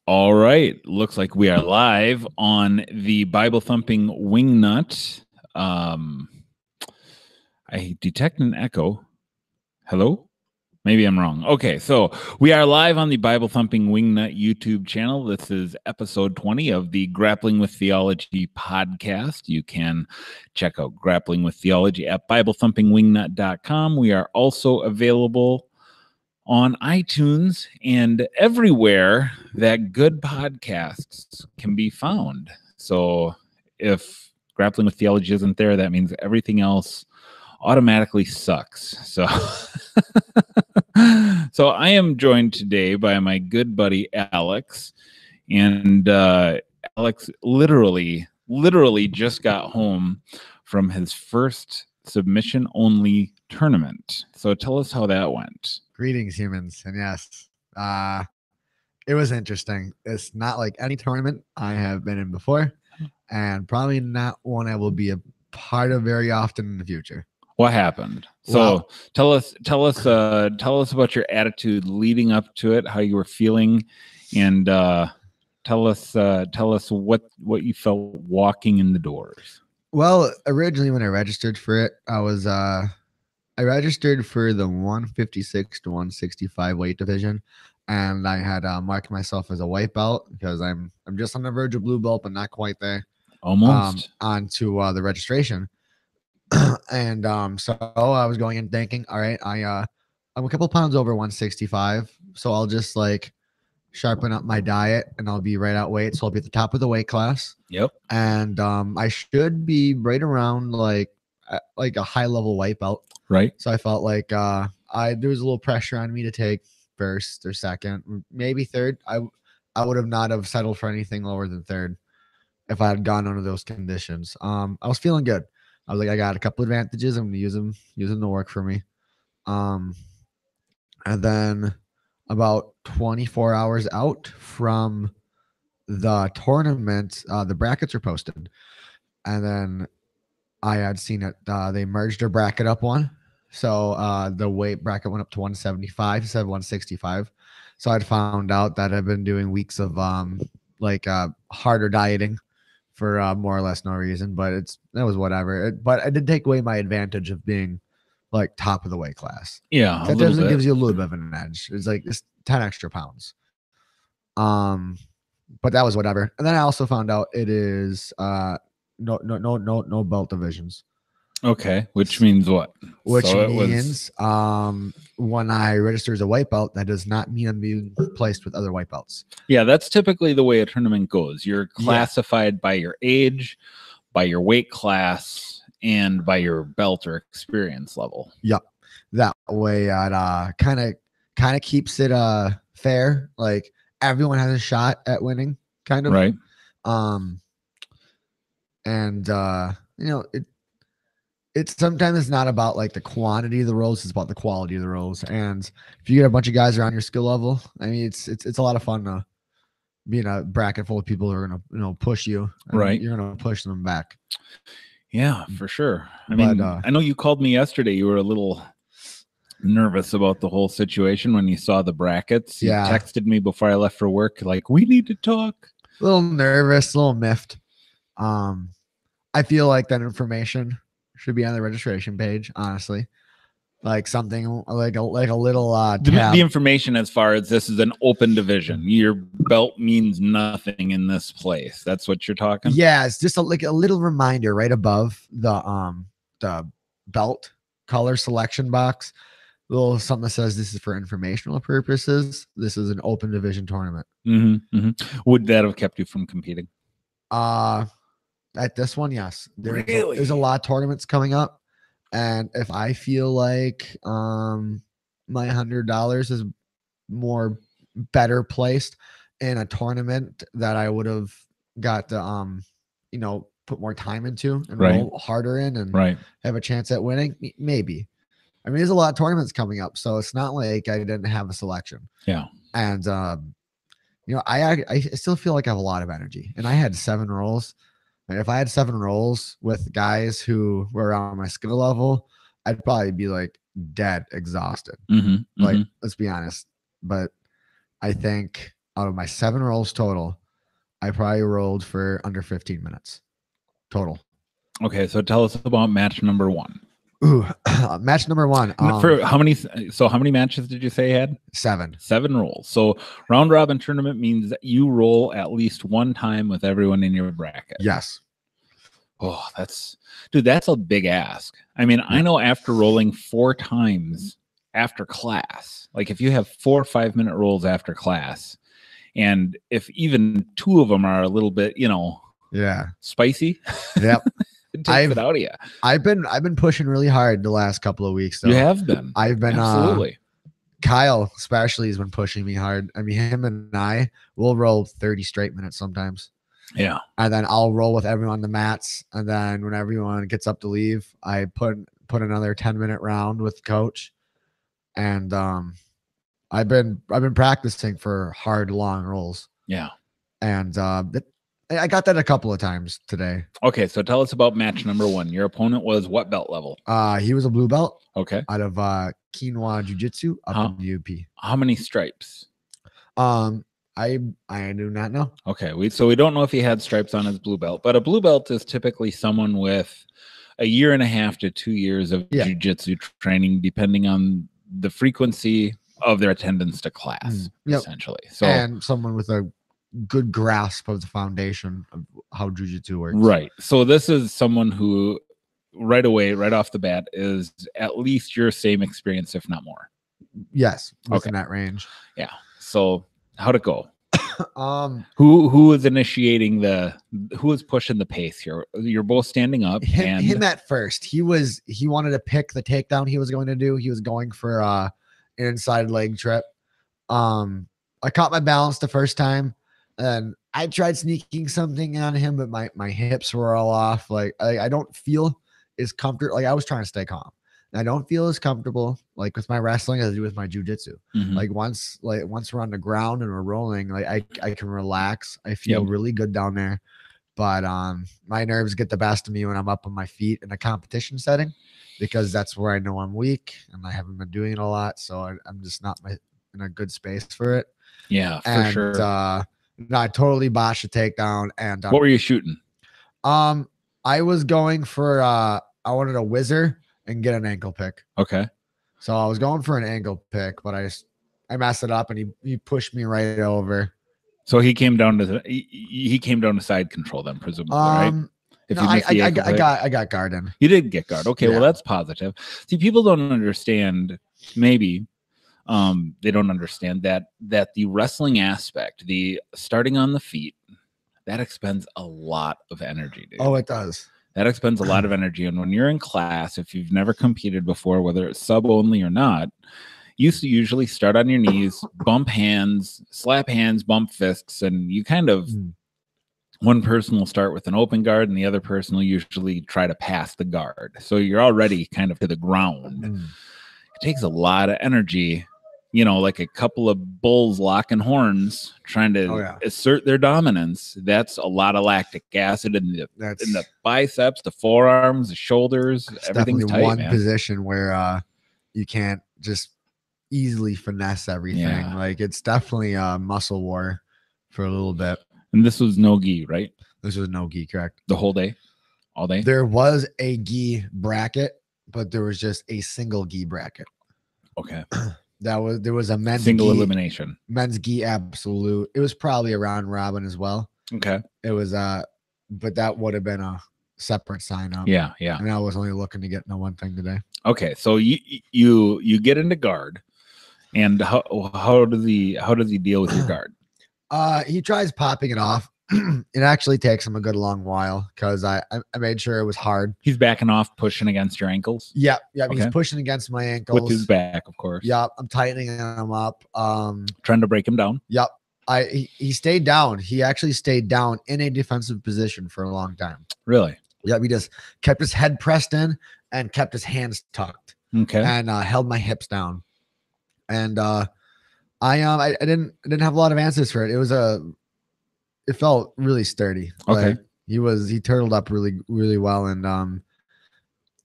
All right. Looks like we are live on the Bible Thumping Wingnut. I detect an echo. Hello? Maybe I'm wrong. Okay, so we are live on the Bible Thumping Wingnut YouTube channel. This is episode 20 of the Grappling with Theology podcast. You can check out Grappling with Theology at BibleThumpingWingnut.com. We are also available on iTunes and everywhere that good podcasts can be found. So if Grappling with Theology isn't there, that means everything else automatically sucks. So so I am joined today by my good buddy Alex, and Alex literally just got home from his first submission only tournament. So tell us how that went. Greetings, humans. And yes, it was interesting. It's not like any tournament I have been in before, and probably not one I will be a part of very often in the future. What happened? So Well, tell us about your attitude leading up to it, how you were feeling, and tell us what you felt walking in the doors. Well, originally when I registered for it, I registered for the 156 to 165 weight division, and I had marked myself as a white belt because I'm just on the verge of blue belt, but not quite there. Almost. Onto the registration. And so I was going in thinking, all right, I'm a couple pounds over 165, so I'll just like sharpen up my diet and I'll be right out weight, so I'll be at the top of the weight class. Yep. And I should be right around like a high level white belt. Right. So I felt like there was a little pressure on me to take first or second, maybe third. I would have not have settled for anything lower than third if I had gone under those conditions. I was feeling good. I was like, I got a couple advantages. I'm gonna use them to work for me. And then about 24 hours out from the tournament, the brackets are posted, and then I had seen it. They merged their bracket up one, so the weight bracket went up to 175 instead of 165. So I'd found out that I've been doing weeks of harder dieting for more or less no reason, but that was whatever. But I did take away my advantage of being like top of the weight class. Yeah, That definitely gives you a little bit of an edge. It's like it's 10 extra pounds. But that was whatever. And then I also found out it is no belt divisions. Okay, which means what? Which means when I register as a white belt, that does not mean I'm being placed with other white belts. Yeah, that's typically the way a tournament goes. You're classified by your age, by your weight class, and by your belt or experience level. Yep. That way it kind of keeps it fair. Like everyone has a shot at winning, kind of. Right. And it's sometimes it's not about like the quantity of the rolls, it's about the quality of the rolls. And if you get a bunch of guys around your skill level, I mean it's a lot of fun to be in a bracket full of people who are gonna push you. Right. You're gonna push them back. Yeah, for sure. I mean, I know you called me yesterday. You were a little nervous about the whole situation when you saw the brackets. You texted me before I left for work, like, we need to talk. A little nervous, a little miffed. I feel like that information should be on the registration page, honestly. Like something like a little tab. The information as far as this is an open division. Your belt means nothing in this place. That's what you're talking? Yeah, it's just like a little reminder right above the belt color selection box. A little something that says this is for informational purposes. This is an open division tournament. Would that have kept you from competing? At this one, yes. Really? There's a lot of tournaments coming up, and if I feel like my $100 is more better placed in a tournament that I would have got to put more time into and roll harder in and have a chance at winning, maybe. I mean, there's a lot of tournaments coming up, so it's not like I didn't have a selection. Yeah. And I still feel like I have a lot of energy, and I had 7 rolls. And if I had 7 rolls with guys who were around my skill level, I'd probably be like dead exhausted. Like, let's be honest. But I think out of my 7 rolls total, I probably rolled for under 15 minutes total. Okay, so tell us about match number 1. Ooh, match number 1. For how many? So how many matches did you say you had? 7. 7 rolls. So round robin tournament means that you roll at least one time with everyone in your bracket. Yes. Oh, that's a big ask. I mean, I know after rolling 4 times after class, like if you have 4 5-minute rolls after class, and if even 2 of them are a little bit, Yeah. spicy, Yep. it takes it out of you. I've been pushing really hard the last couple of weeks. Though. You have been. I've been absolutely. Kyle especially has been pushing me hard. I mean, him and I will roll 30 straight minutes sometimes. Yeah. And then I'll roll with everyone on the mats. And then when everyone gets up to leave, I put another 10-minute round with the coach. And I've been practicing for hard long rolls. Yeah. And I got that a couple of times today. Okay, so tell us about match number 1. Your opponent was what belt level? He was a blue belt. Okay. Out of Quinoa Jiu-Jitsu up in the UP. How many stripes? I do not know. Okay, we don't know if he had stripes on his blue belt, but a blue belt is typically someone with a 1.5 to 2 years of jiu-jitsu training, depending on the frequency of their attendance to class, essentially. So, and someone with a good grasp of the foundation of how jiu-jitsu works. Right. So this is someone who right away, right off the bat, is at least your same experience, if not more. Yes, within that range. Yeah. So how'd it go? Who is initiating who is pushing the pace here? You're both standing up. Him at first. He wanted to pick the takedown he was going to do. He was going for an inside leg trip. I caught my balance the first time, and I tried sneaking something on him, but my hips were all off. Like I don't feel as comfortable. Like I was trying to stay calm. I don't feel as comfortable like with my wrestling as I do with my jiu-jitsu. Like once we're on the ground and we're rolling, like I can relax. I feel really good down there. But my nerves get the best of me when I'm up on my feet in a competition setting, because that's where I know I'm weak and I haven't been doing it a lot. So I'm just not in a good space for it. Yeah, for sure. No, I totally botched a takedown. And what were you shooting? I was going for I wanted a whizzer and get an ankle pick. Okay. So I was going for an ankle pick, but I messed it up and he pushed me right over. So he came down to side control then, presumably, right? If no, I got guard in. You did get guard. Okay, well that's positive. See, people don't understand, maybe they don't understand that the wrestling aspect, the starting on the feet, that expends a lot of energy, dude. Oh, it does. That expends a lot of energy. And when you're in class, if you've never competed before, whether it's sub only or not, you usually start on your knees, bump hands, slap hands, bump fists, and you kind of, one person will start with an open guard and the other person will usually try to pass the guard. So you're already kind of to the ground. It takes a lot of energy, like a couple of bulls locking horns trying to assert their dominance. That's a lot of lactic acid in the biceps, the forearms, the shoulders. Everything's tight, one man. Position where you can't just easily finesse everything. Yeah. Like it's definitely a muscle war for a little bit. And this was no gi, right? This was no gi, correct? The whole day, all day. There was a gi bracket, but there was just a single gi bracket. Okay. There was a men's single gi, elimination. Men's gi absolute. It was probably a round robin as well. Okay. It was but that would have been a separate sign up. Yeah. And I was only looking to get one thing today. Okay. So you get into guard, and how does he deal with your guard? He tries popping it off. It actually takes him a good long while because I made sure it was hard. He's backing off, pushing against your ankles. Yeah. Okay. He's pushing against my ankles with his back, of course. Yep. I'm tightening him up. Trying to break him down. Yep. He stayed down. He actually stayed down in a defensive position for a long time. Really? Yep. He just kept his head pressed in and kept his hands tucked. Okay. And held my hips down. And I didn't have a lot of answers for it. It felt really sturdy. Okay. Like he turtled up really, really well. And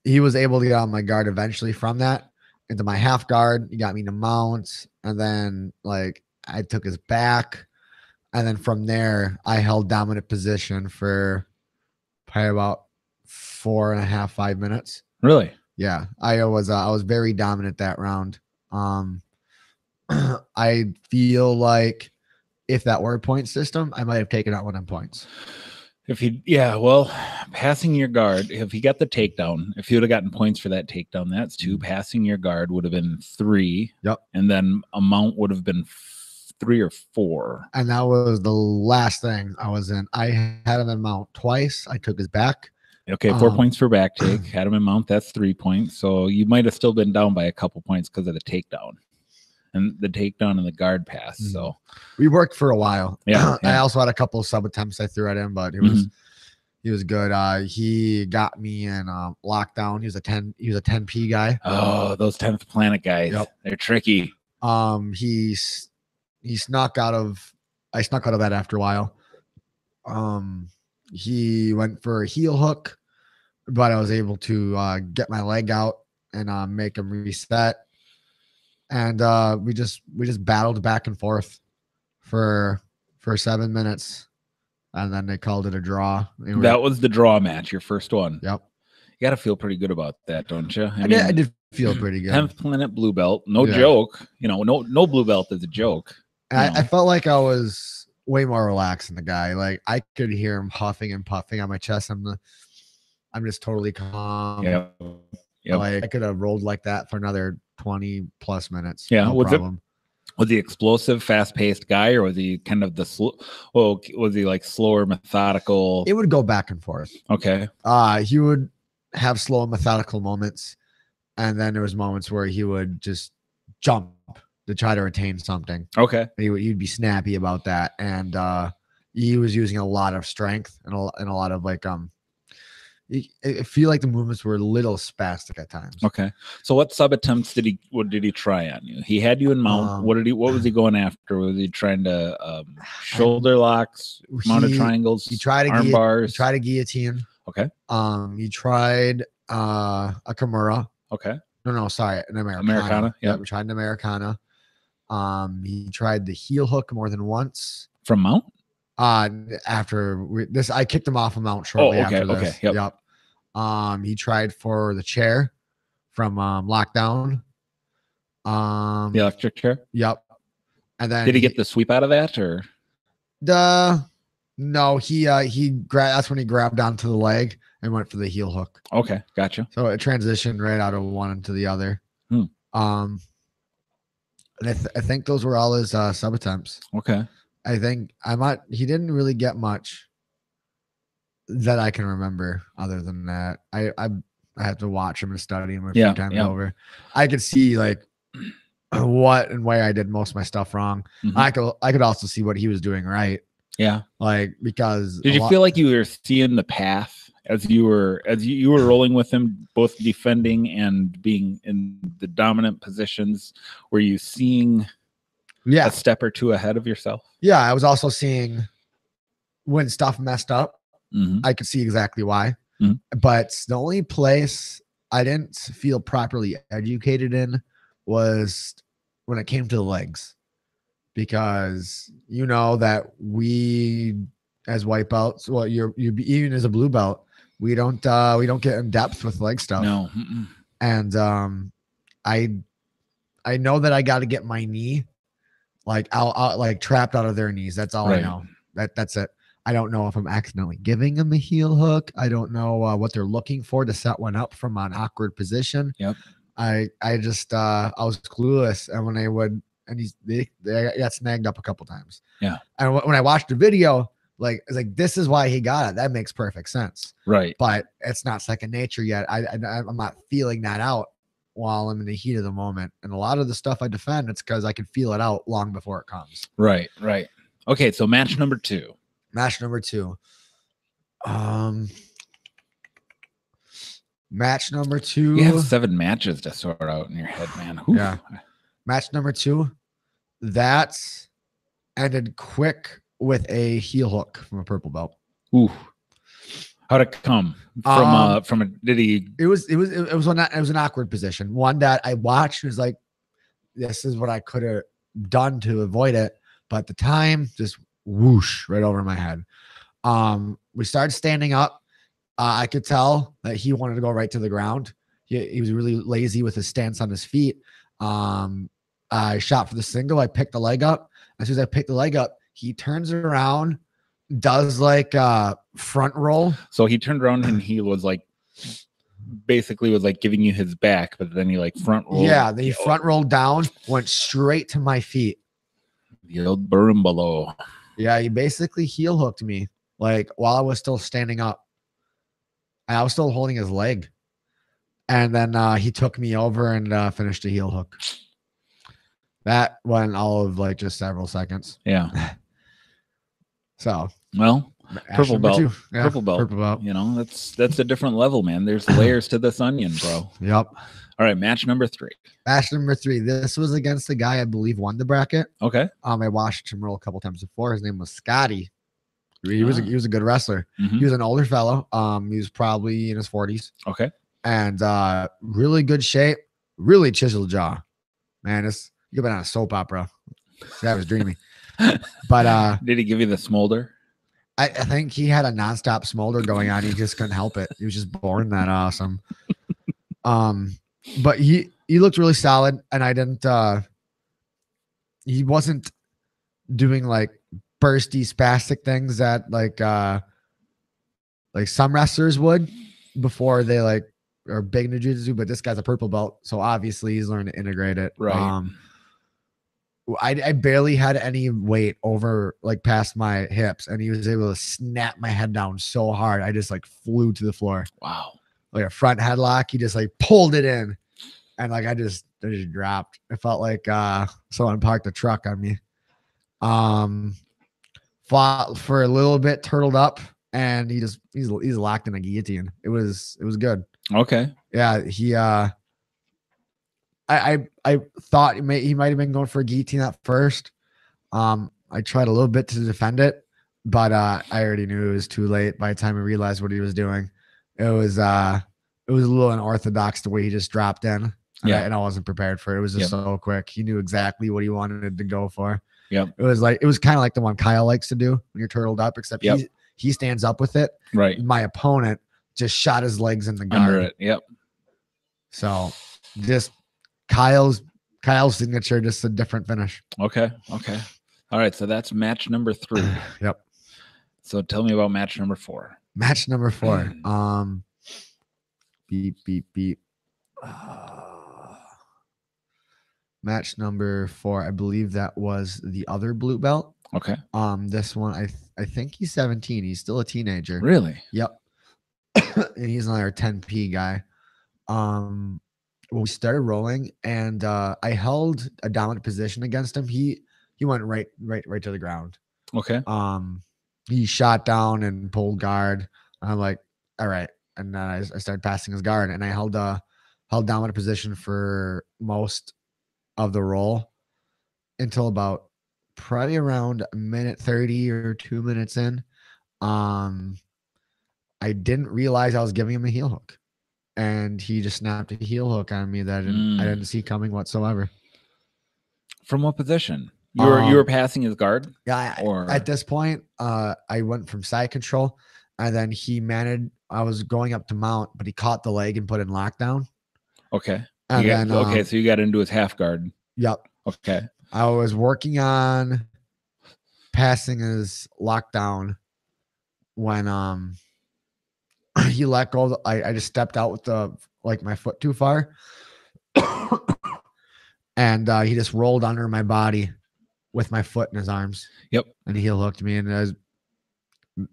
he was able to get on my guard eventually from that into my half guard. He got me to mount. And then like I took his back And then from there, I held dominant position for probably about 4.5, 5 minutes. Really? Yeah, I was very dominant that round. I feel like if that were a point system, I might have taken out 1 of them points. Well, passing your guard, if he got the takedown, if he would have gotten points for that takedown, that's 2. Passing your guard would have been 3. Yep. And then a mount would have been 3 or 4. And that was the last thing I was in. I had him in mount twice. I took his back. Okay, 4 points for back take. Had him in mount, that's 3 points. So you might have still been down by a couple points because of the takedown. And the takedown and the guard pass. So we worked for a while. Yeah. I also had a couple of sub attempts I threw at him, but he was good. He got me in lockdown. He was a 10P guy. Oh, those 10th planet guys. Yep. They're tricky. He snuck out of that after a while. He went for a heel hook, but I was able to get my leg out and make him reset. And we just battled back and forth for 7 minutes, and then they called it a draw. That was the draw match, your first one. Yep. You got to feel pretty good about that, don't you? I did feel pretty good. 10th planet blue belt, no joke. No blue belt is a joke. I felt like I was way more relaxed than the guy. Like I could hear him huffing and puffing on my chest. I'm just totally calm. Yeah. Like I could have rolled like that for another 20 plus minutes. Yeah. No problem. Was he explosive, fast-paced guy, or was he kind of the slow? Well, was he like slower, methodical? It would go back and forth. Okay. He would have slow, methodical moments, and then there was moments where he would just jump to try to retain something. Okay. He'd be snappy about that, and he was using a lot of strength and a lot of like I feel like the movements were a little spastic at times. Okay. So what sub attempts did he try on you? He had you in mount. What was he going after? Was he trying to shoulder locks, mounted triangles, he tried arm bars? He tried a guillotine. Okay. He tried a Kimura. Okay. No, sorry, an Americana. Yeah. We tried an Americana. He tried the heel hook more than once. From mount? After this, I kicked him off a mount shortly after this. Okay. Yep. He tried for the chair from lockdown. The electric chair. Yep. And then did he get the sweep out of that, or no? He that's when he grabbed onto the leg and went for the heel hook. Okay, gotcha. So it transitioned right out of one into the other. And I think those were all his sub attempts. Okay. I think he didn't really get much that I can remember other than that. I had to watch him and study him a few times over. I could see like what and where I did most of my stuff wrong. I could also see what he was doing right. Yeah. Like, because did you feel like you were seeing the path as you were rolling with him, both defending and being in the dominant positions? Were you seeing a step or two ahead of yourself? Yeah, I was also seeing when stuff messed up. I could see exactly why. But the only place I didn't feel properly educated in was when it came to the legs, because that we as white belts, well, you even as a blue belt, we don't get in depth with leg stuff. No. And I know that I got to get my knee like I'll like trapped out of their knees. That's all I know. That's it. I don't know if I'm accidentally giving them a heel hook. I don't know what they're looking for to set one up from an awkward position. Yep. I just I was clueless, and when they got snagged up a couple times. Yeah. And when I watched the video, like it's like, this is why he got it. That makes perfect sense. Right. But it's not second nature yet. I'm not feeling that out while I'm in the heat of the moment. And a lot of the stuff I defend, it's because I can feel it out long before it comes. Right. Okay, so match number two. Match number two. You have 7 matches to sort out in your head, man. Oof. Yeah. Match number 2. That ended quick with a heel hook from a purple belt. Ooh. How'd it come from a, did he? It was an awkward position. One that I watched was like, this is what I could have done to avoid it. But at the time, just whoosh right over my head. We started standing up. I could tell that he wanted to go right to the ground. He was really lazy with his stance on his feet. I shot for the single. I picked the leg up. As soon as I picked the leg up, he turns around, does like a front roll. So he turned around and he was like, basically was like giving you his back, but then he like front rolled. Yeah, then he front rolled down, went straight to my feet. The old Berimbolo. Yeah, he basically heel hooked me like while I was still standing up. I was still holding his leg. And then he took me over and finished a heel hook. That went all of like just several seconds. Yeah. So, well, purple belt. Yeah, purple belt. You know, that's a different level, man. There's layers to this onion, bro. Yep. All right, match number 3. Match number 3. This was against the guy I believe won the bracket. Okay. I watched him roll a couple times before. His name was Scotty. He was a good wrestler. Mm-hmm. He was an older fellow. He was probably in his 40s. Okay. And really good shape, really chiseled jaw. Man, you could been on a soap opera. That was dreamy. But did he give you the smolder? I think he had a nonstop smolder going on. He just couldn't help it. He was just born that awesome. But he looked really solid, and I didn't. He wasn't doing like bursty, spastic things that like some wrestlers would before they like are big in jiu-jitsu. But this guy's a purple belt, so obviously he's learned to integrate it. Right. I barely had any weight over like past my hips, and he was able to snap my head down so hard I just like flew to the floor. Wow. Like a front headlock. He just like pulled it in, and like I just dropped. It felt like someone parked a truck on me. Fought for a little bit, turtled up, and he's locked in a guillotine. It was good. Okay. Yeah, he I thought he might have been going for a guillotine at first. I tried a little bit to defend it, but I already knew it was too late by the time I realized what he was doing. It was a little unorthodox the way he just dropped in. And I wasn't prepared for it. It was just so quick. He knew exactly what he wanted to go for. Yep. It was kind of like the one Kyle likes to do when you're turtled up, except he stands up with it. Right. My opponent just shot his legs in the guard. Under it. Yep. So just Kyle's signature, just a different finish. Okay. All right. So that's match number 3. Yep. So tell me about match number 4. Match number 4. Beep. Match number 4. I believe that was the other blue belt. Okay. This one, I think he's 17. He's still a teenager. Really? Yep. And he's another 10p guy. When we started rolling, and I held a dominant position against him. He went right to the ground. Okay. He shot down and pulled guard. I'm like, all right. And then I started passing his guard, and I held dominant position for most of the roll until about probably around a minute 30 or 2 minutes in. I didn't realize I was giving him a heel hook, and he just snapped a heel hook on me that I didn't see coming whatsoever. From what position? You were passing his guard? Yeah. At this point, I went from side control, and then I was going up to mount, but he caught the leg and put in lockdown. Okay. And so you got into his half guard. Yep. Okay. I was working on passing his lockdown when he let go. I just stepped out with my foot too far, and he just rolled under my body with my foot in his arms. Yep. And he heel hooked me, and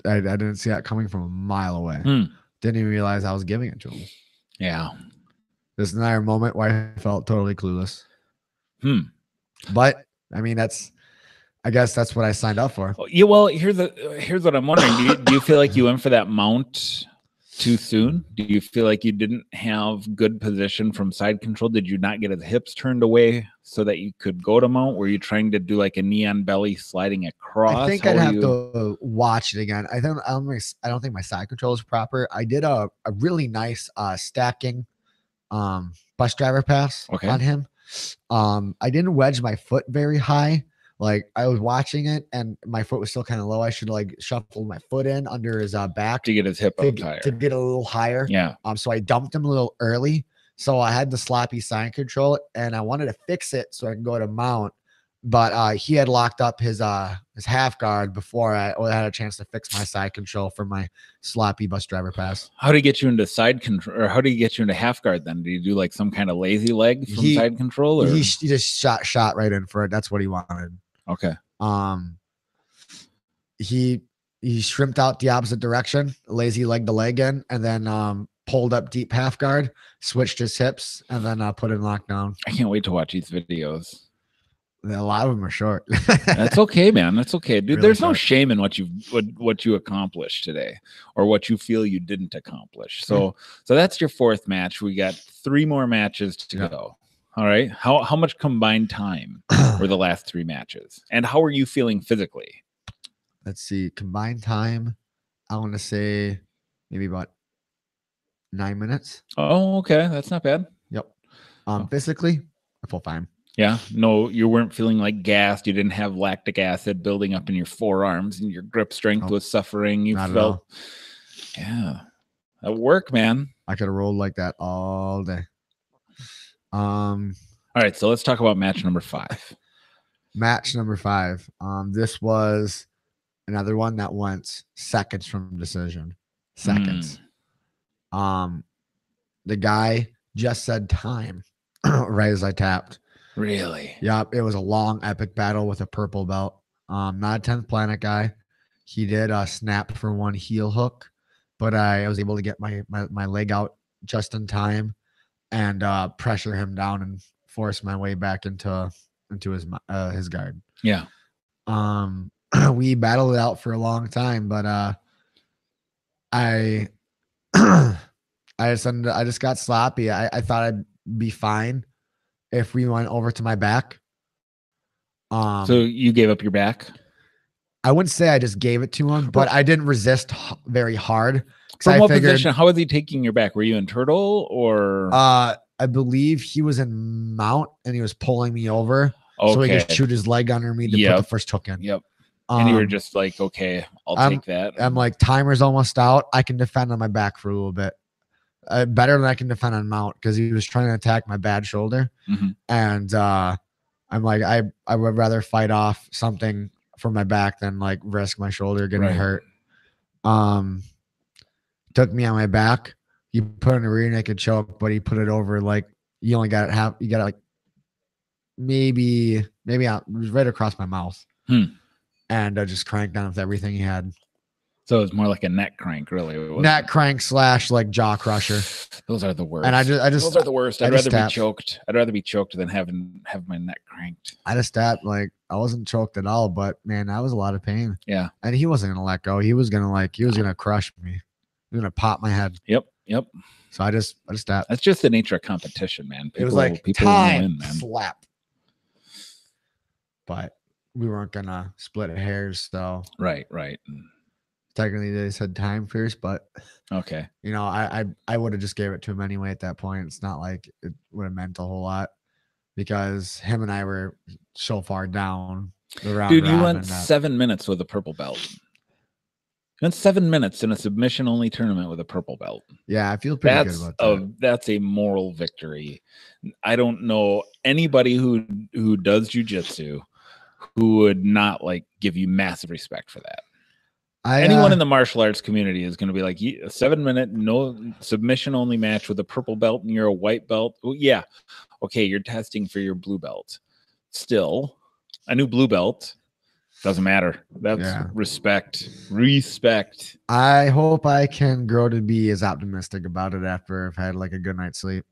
I didn't see that coming from a mile away. Didn't even realize I was giving it to him. Yeah. This is another moment where I felt totally clueless. But I mean, I guess that's what I signed up for. Yeah. Well, here's what I'm wondering. Do you feel like you went for that mount too soon? Do you feel like you didn't have good position from side control? Did you not get his hips turned away so that you could go to mount? Were you trying to do like a knee on belly sliding across? I think I'd have to watch it again. I don't think my side control is proper. I did a really nice stacking bus driver pass on him. I didn't wedge my foot very high, Like I was watching it and my foot was still kind of low. I should like shuffle my foot in under his back To get his hip to, up to higher. get a little higher. Yeah. So I dumped him a little early. So I had the sloppy sign control and I wanted to fix it so I can go to mount. But he had locked up his half guard before I had a chance to fix my side control for my sloppy bus driver pass. How did he get you into side control, or how did he get you into half guard then? Did he do like some kind of lazy leg from side control? Or? He just shot right in for it. That's what he wanted. Okay. He shrimped out the opposite direction, lazy leg to leg in, and then pulled up deep half guard, switched his hips, and then put in lockdown. I can't wait to watch these videos. A lot of them are short. That's okay, man. That's okay, dude. Really There's no short. shame in what you accomplished today, or what you feel you didn't accomplish. So that's your fourth match. We got 3 more matches to go. All right. How much combined time were the last 3 matches, and how are you feeling physically? Let's see. Combined time, I want to say maybe about 9 minutes. Oh, okay. That's not bad. Yep. Physically, I feel fine. Yeah. No, you weren't feeling like gassed. You didn't have lactic acid building up in your forearms, and your grip strength was suffering. You felt, yeah, that work, man. I could have rolled like that all day. All right. So let's talk about match number 5. Match number 5. This was another one that went seconds from decision. Seconds. The guy just said time right as I tapped. Really? Yep. It was a long, epic battle with a purple belt. Not a 10th planet guy. He did snap for one heel hook, but I was able to get my leg out just in time and pressure him down and force my way back into his guard. Yeah. We battled it out for a long time, but I just got sloppy. I thought I'd be fine if we went over to my back. So you gave up your back? I wouldn't say I just gave it to him, but I didn't resist very hard. From what position? How was he taking your back? Were you in turtle or? I believe he was in mount and he was pulling me over so he could shoot his leg under me to put the first hook in. Yep. And you were just like, okay, I'll take that. I'm like, timer's almost out. I can defend on my back for a little bit. Better than I can defend on mount because he was trying to attack my bad shoulder. And I'm like, I would rather fight off something from my back than like risk my shoulder getting hurt. Took me on my back. He put in a rear naked choke, but he put it over like you only got it half. You got it like maybe out. It was right across my mouth. And I just cranked down with everything he had. So it's more like a neck crank, really. Neck crank / like jaw crusher. Those are the worst. And I just those are the worst. I'd rather be choked. I'd rather be choked than have my neck cranked. I just tapped like I wasn't choked at all, but man, that was a lot of pain. Yeah. And he wasn't gonna let go. He was gonna crush me. He was gonna pop my head. Yep. So I just tapped. That's just the nature of competition, man. It was like time win, man. Slap. But we weren't gonna split hairs, though. Right. Technically, they said time first, but okay. You know, I would have just gave it to him anyway at that point. It's not like it would have meant a whole lot because him and I were so far down the round. Dude, you went 7 minutes with a purple belt. You went 7 minutes in a submission only tournament with a purple belt. Yeah, I feel pretty good about that. That's a moral victory. I don't know anybody who does jiu-jitsu who would not like give you massive respect for that. Anyone in the martial arts community is going to be like, a 7 minute, no submission only match with a purple belt and you're a white belt. Well, yeah. Okay. You're testing for your blue belt. Still a new blue belt. Doesn't matter. That's respect. I hope I can grow to be as optimistic about it after I've had like a good night's sleep.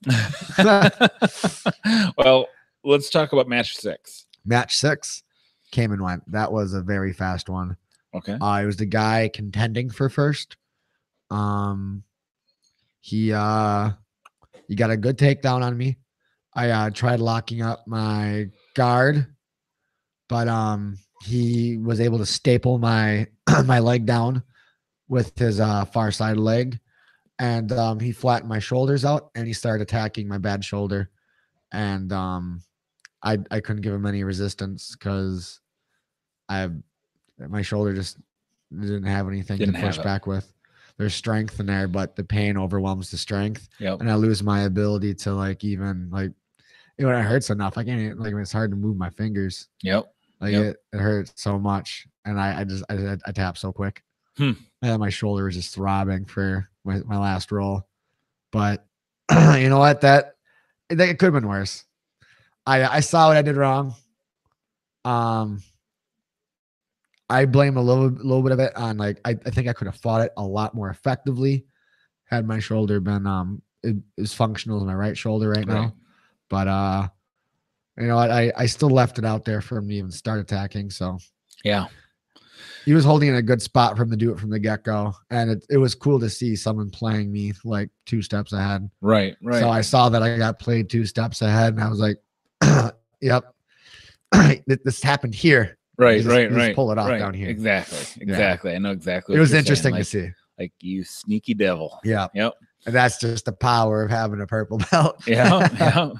Well, let's talk about match 6. Match 6 came and went. That was a very fast one. Okay. It was the guy contending for first. He got a good takedown on me. I tried locking up my guard, but he was able to staple my my leg down with his far side leg, and he flattened my shoulders out and he started attacking my bad shoulder, and I couldn't give him any resistance because my shoulder just didn't have anything Didn't to push have it. back with. There's strength in there, but the pain overwhelms the strength, Yep. and I lose my ability to like even like when it hurts enough. I can't even, like when it's hard to move my fingers. Yep. Like Yep. it hurts so much, and I tap so quick. Hmm. And my shoulder was just throbbing for my last roll. But you know what? That it could have been worse. I saw what I did wrong. I blame a little bit of it on like I think I could have fought it a lot more effectively had my shoulder been as functional as my right shoulder right now. But you know what? I still left it out there for him to even start attacking. So yeah, he was holding in a good spot for him to do it from the get-go, and it was cool to see someone playing me like 2 steps ahead. Right. So I saw that I got played 2 steps ahead, and I was like, "Yep, this happened here." Right. Just pull it off down here. Exactly. Yeah. I know exactly. It was interesting to see. Like you sneaky devil. Yeah. Yep. And that's just the power of having a purple belt. Yeah.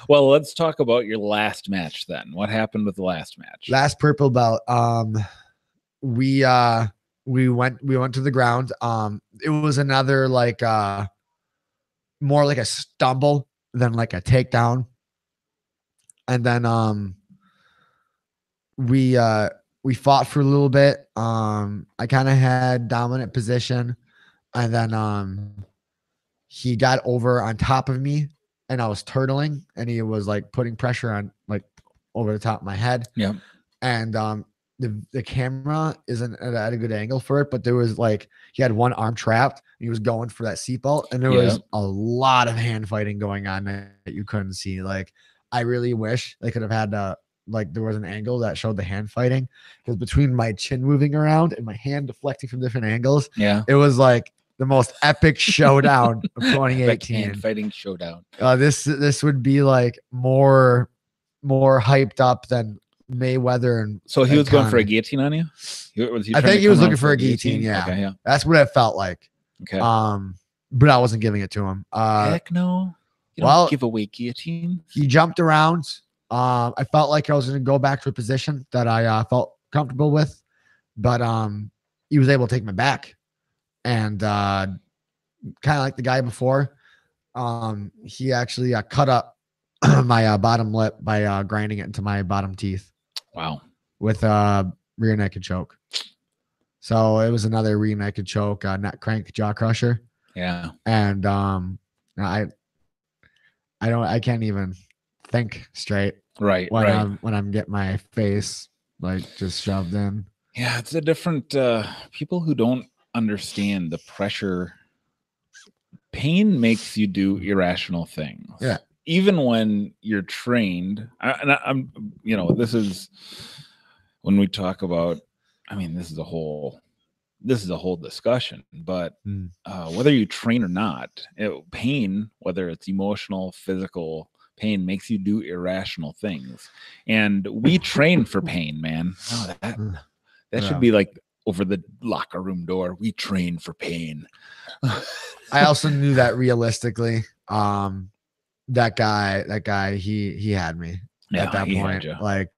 Well, let's talk about your last match then. What happened with the last match? Last purple belt. We went to the ground. It was another like more like a stumble than like a takedown. And then we fought for a little bit. I kind of had dominant position, and then he got over on top of me, and I was turtling, and he was like putting pressure on like over the top of my head. Yeah. And the camera isn't at a good angle for it, but there was like he had one arm trapped, and he was going for that seatbelt, and there was a lot of hand fighting going on that you couldn't see. Like I really wish they could have had like there was an angle that showed the hand fighting, because between my chin moving around and my hand deflecting from different angles, it was like the most epic showdown of 2018. Hand fighting showdown. This would be like more hyped up than Mayweather and so he was going for a guillotine on you. I think he was looking for a guillotine. Yeah. Okay, yeah, that's what it felt like. Okay. But I wasn't giving it to him. Heck no. You don't give away guillotine. He jumped around. I felt like I was going to go back to a position that I felt comfortable with, but he was able to take me back, and kind of like the guy before, he actually cut up my bottom lip by grinding it into my bottom teeth. Wow. With rear naked choke. So it was another rear naked choke, neck crank jaw crusher. Yeah. And I can't even think straight. Right. When I'm getting my face like just shoved in. Yeah, it's a different people who don't understand the pressure. Pain makes you do irrational things. Yeah. Even when you're trained, I'm this is when we talk about, I mean, this is a whole discussion, but whether you train or not, pain, whether it's emotional, physical pain, makes you do irrational things. And we train for pain, man. Oh, that should be like over the locker room door. We train for pain. I also knew that realistically, that guy, he had me at that point. Like,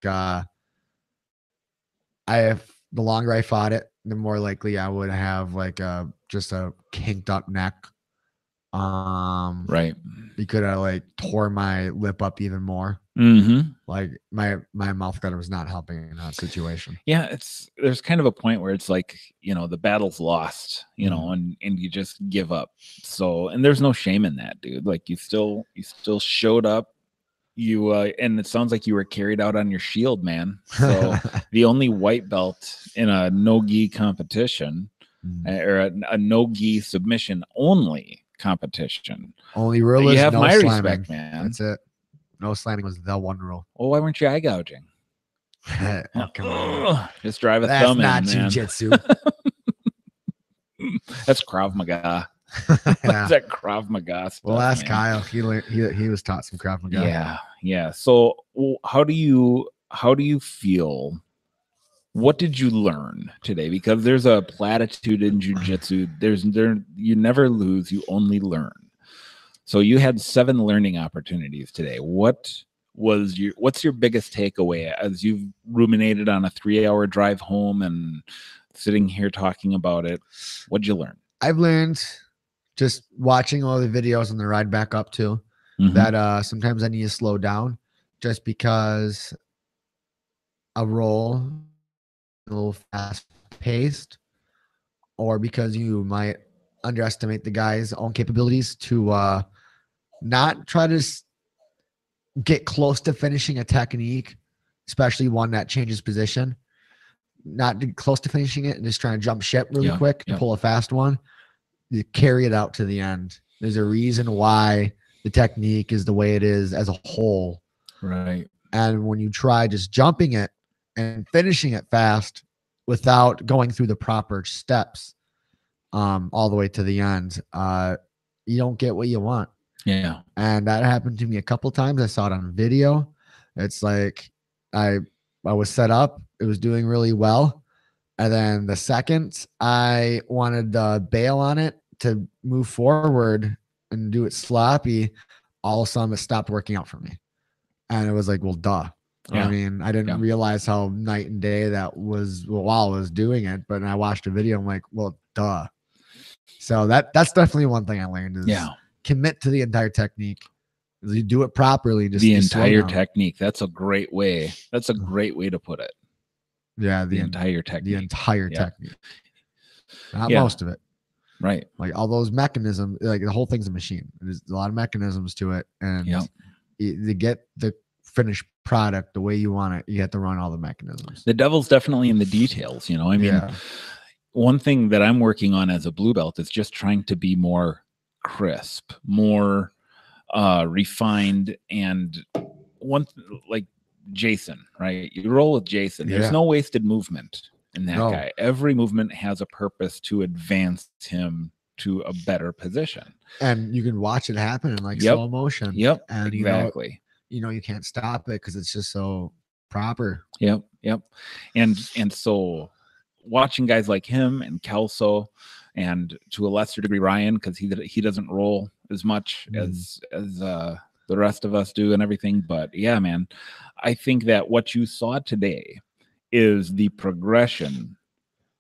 the longer I fought it, the more likely I would have like just a kinked up neck. Right. He could have like tore my lip up even more. Mm-hmm. Like my mouth guard was not helping in that situation. Yeah, there's kind of a point where it's like, the battle's lost, and you just give up. So, and there's no shame in that, dude. Like you still showed up. You and it sounds like you were carried out on your shield, man. So the only white belt in a no-gi competition or a no-gi submission only competition. Only rule is you have no my slamming. Respect, man. That's it. No slamming was the one rule. Well, why weren't you eye gouging? Oh, come on. Just drive a That's thumb in, not man. jiu-jitsu. That's Krav Maga. Yeah. That Krav Maga stuff. Well, ask man. Kyle. He was taught some Krav Maga. Yeah. So, how do you feel? What did you learn today? Because there's a platitude in jiu-jitsu. You never lose, you only learn. So you had 7 learning opportunities today. What what's your biggest takeaway as you've ruminated on a 3-hour drive home and sitting here talking about it? What'd you learn? I've learned just watching all the videos on the ride back up too, Mhm. that sometimes I need to slow down just because a roll a little fast paced, or because you might underestimate the guy's own capabilities to not try to get close to finishing a technique, especially one that changes position. Not close to finishing it and just trying to jump ship really quick to pull a fast one. You carry it out to the end. There's a reason why the technique is the way it is as a whole. Right. And when you try just jumping it and finishing it fast without going through the proper steps all the way to the end, you don't get what you want. Yeah. And that happened to me a couple times. I saw it on video. It's like I was set up. It was doing really well. And then the second I wanted to bail on it to move forward and do it sloppy, all of a sudden it stopped working out for me. And it was like, well, duh. Yeah. I mean, I didn't realize how night and day that was while I was doing it. But I watched a video. I'm like, well, duh. So that's definitely one thing I learned is commit to the entire technique. You do it properly. Just the entire technique. That's a great way. That's a great way to put it. Yeah, the entire technique. The entire technique. Not most of it. Right. Like all those mechanisms, like the whole thing's a machine. There's a lot of mechanisms to it. And to get the finished product the way you want it, you have to run all the mechanisms. The devil's definitely in the details, I mean, one thing that I'm working on as a blue belt is just trying to be more crisp, more refined, and like Jason, right? You roll with Jason. There's no wasted movement in that guy. Every movement has a purpose to advance him to a better position. And you can watch it happen in like slow motion. Yep. And exactly. You can't stop it because it's just so proper. Yep. And so watching guys like him and Kelso, and to a lesser degree Ryan, because he doesn't roll as much as the rest of us do and everything. But yeah, man, I think that what you saw today is the progression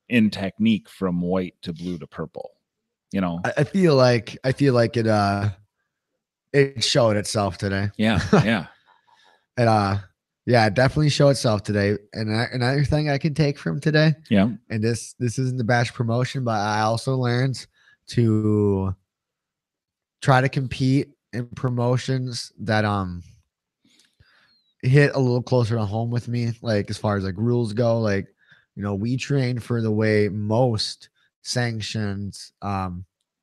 in technique from white to blue to purple. I feel like it showed itself today. Yeah. It definitely showed itself today. And another thing I can take from today. Yeah. And this isn't the bash promotion, but I also learned to try to compete in promotions that hit a little closer to home with me, like as far as like rules go. Like, we train for the way most sanctioned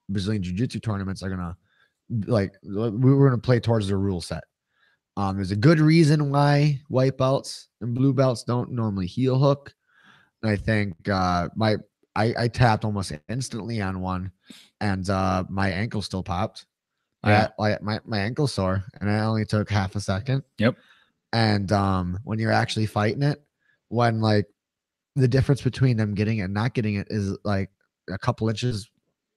Brazilian Jiu-Jitsu tournaments are gonna, like, we were gonna play towards the rule set. There's a good reason why white belts and blue belts don't normally heel hook. And I think I tapped almost instantly on one, and my ankle still popped. Yeah. My ankle sore, and I only took half a second. Yep. And when you're actually fighting it, when like the difference between them getting it and not getting it is like a couple inches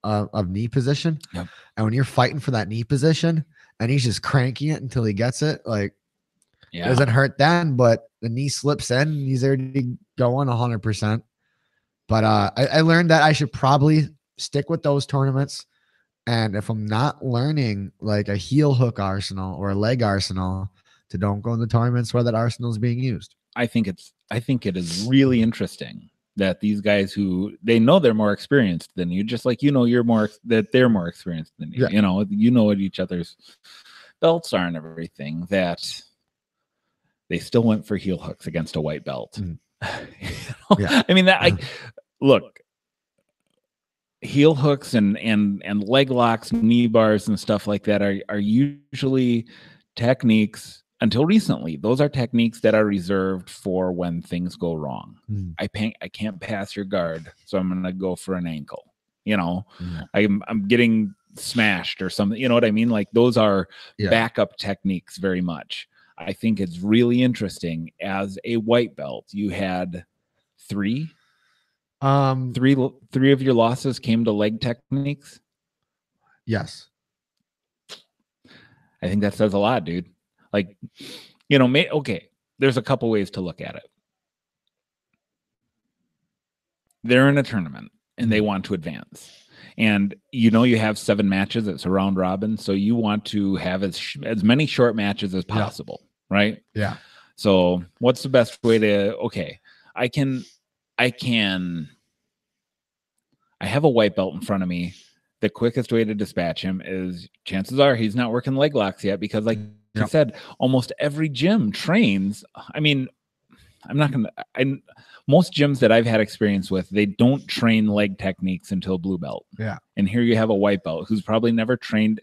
of knee position. Yep. And when you're fighting for that knee position and he's just cranking it until he gets it, like it doesn't hurt then, but the knee slips in and he's already going 100%. But I learned that I should probably stick with those tournaments. And if I'm not learning like a heel hook arsenal or a leg arsenal, to don't go in the tournaments where that arsenal is being used. I think it is really interesting that these guys who they know they're more experienced than you, just like that they're more experienced than you. You know what each other's belts are and everything, that they still went for heel hooks against a white belt. I mean, look, heel hooks and leg locks, knee bars and stuff like that are usually techniques. Until recently, those are techniques that are reserved for when things go wrong. I can't pass your guard, so I'm going to go for an ankle. I'm getting smashed or something. You know what I mean? Like those are backup techniques very much. I think it's really interesting. As a white belt, you had three of your losses came to leg techniques. Yes. I think that says a lot, dude. Like Okay, there's a couple ways to look at it. They're in a tournament and they want to advance. And you have 7 matches. It's a round robin, so you want to have as many short matches as possible, right? Yeah. So what's the best way to? Okay, I have a white belt in front of me. The quickest way to dispatch him is, chances are he's not working leg locks yet, because like you said, almost every gym trains. I mean, most gyms that I've had experience with, they don't train leg techniques until blue belt. Yeah. And here you have a white belt who's probably never trained.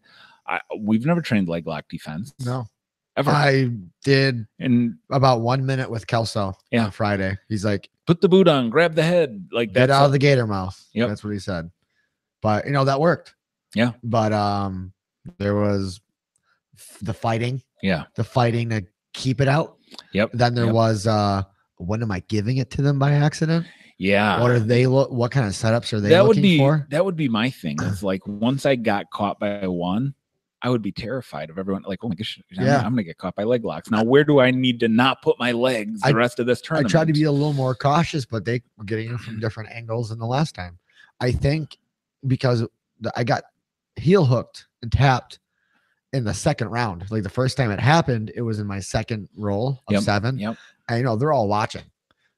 We've never trained leg lock defense. No. Ever. I did in about 1 minute with Kelso on Friday. He's like, put the boot on, grab the head, like get out of the gator mouth. Yep. That's what he said. But that worked. Yeah. But there was the fighting. Yeah. The fighting to keep it out. Yep. Then there was when am I giving it to them by accident? Yeah. What are they what kind of setups are they looking for? That would be my thing. It's like, once I got caught by one, I would be terrified of everyone. Like, oh my gosh, I'm gonna get caught by leg locks. Now, where do I need to not put my legs the rest of this tournament? I tried to be a little more cautious, but they were getting it from different angles than the last time. I think because I got heel hooked and tapped in the second round. Like the first time it happened, it was in my second roll of 7. Yep. And they're all watching.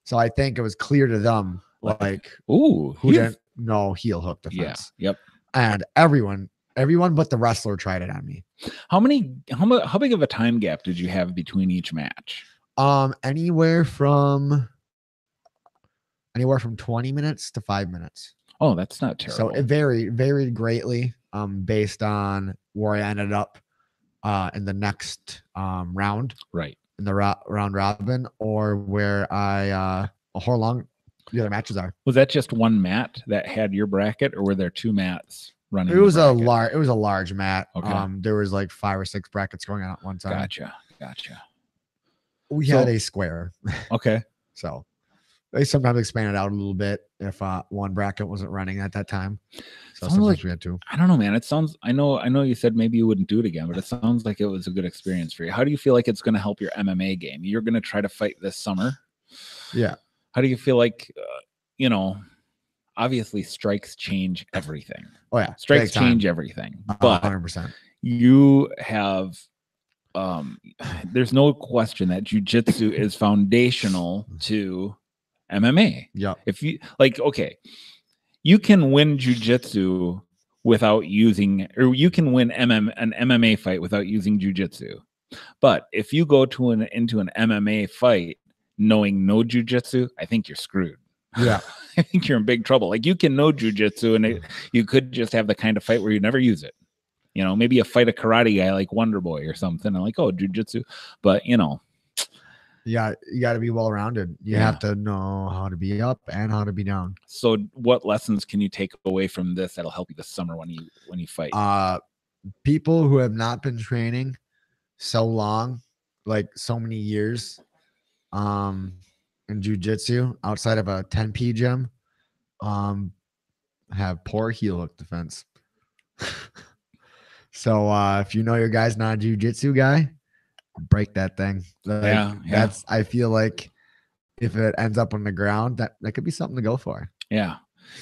So I think it was clear to them, like, ooh, who didn't know heel hook defense. Yeah. Yep. And everyone but the wrestler tried it on me. How big of a time gap did you have between each match? Anywhere from 20 minutes to 5 minutes. Oh, that's not terrible. So it varied greatly based on where I ended up in the next round. Right. In the round robin, or where how long the other matches are. Was that just one mat that had your bracket, or were there 2 mats running? It was a large mat. Okay. There was like 5 or 6 brackets going on at one time. Gotcha. We had a square. Okay. So they sometimes expanded out a little bit if one bracket wasn't running at that time. So sometimes we had to. I don't know, man. It sounds. I know you said maybe you wouldn't do it again, but it sounds like it was a good experience for you. How do you feel like it's going to help your MMA game? You're going to try to fight this summer. Yeah. How do you feel like? Obviously, strikes change everything. Oh yeah, strikes change everything. But 100%. You have. There's no question that jiu-jitsu is foundational to MMA. Yeah. If you you can win jiu-jitsu without using, or you can win an MMA fight without using jiu-jitsu. But if you go into an MMA fight knowing no jiu-jitsu, I think you're screwed. Yeah. I think you're in big trouble. Like, you can know jiu-jitsu and you could just have the kind of fight where you never use it. Maybe you fight a karate guy like Wonder Boy or something. I'm like, oh, jiu-jitsu. But Yeah, you got to be well-rounded. You have to know how to be up and how to be down. So what lessons can you take away from this that'll help you this summer when you fight? People who have not been training so long, like so many years, in jiu-jitsu outside of a 10P gym, have poor heel hook defense. So if you know your guy's not a jiu-jitsu guy, break that thing. That's, I feel like if it ends up on the ground, that could be something to go for. Yeah.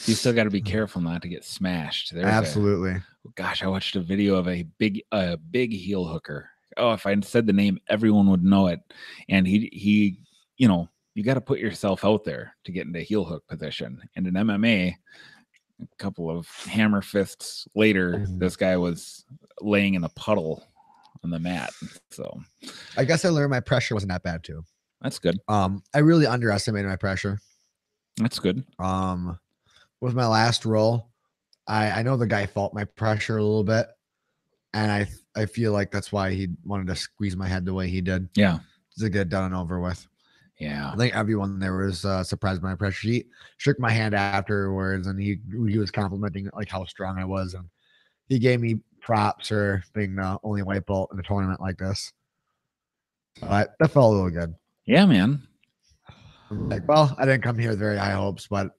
You still got to be careful not to get smashed. Absolutely. Gosh, I watched a video of a big heel hooker. Oh, if I said the name, everyone would know it. And he you got to put yourself out there to get into heel hook position. And in MMA, a couple of hammer fists later, this guy was laying in a puddle on the mat. So I guess I learned my pressure wasn't that bad too. That's good. I really underestimated my pressure. That's good. With my last roll, I know the guy felt my pressure a little bit, and I feel like that's why he wanted to squeeze my head the way he did. Yeah, to get it done and over with. Yeah, I think everyone there was surprised by my pressure. He shook my hand afterwards, and he was complimenting like how strong I was, and he gave me props for being the only white belt in a tournament like this. But that felt a little good. Yeah, man. Like, well, I didn't come here with very high hopes, but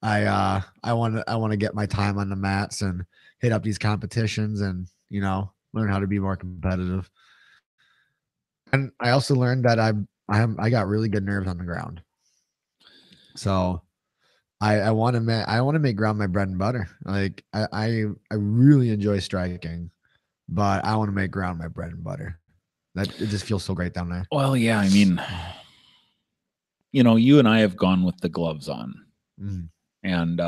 I want to get my time on the mats and hit up these competitions and learn how to be more competitive. And I also learned that I got really good nerves on the ground. So I want to make ground my bread and butter. Like I really enjoy striking, but I want to make ground my bread and butter. That it just feels so great down there. Well, yeah, I mean, you know, you and I have gone with the gloves on, and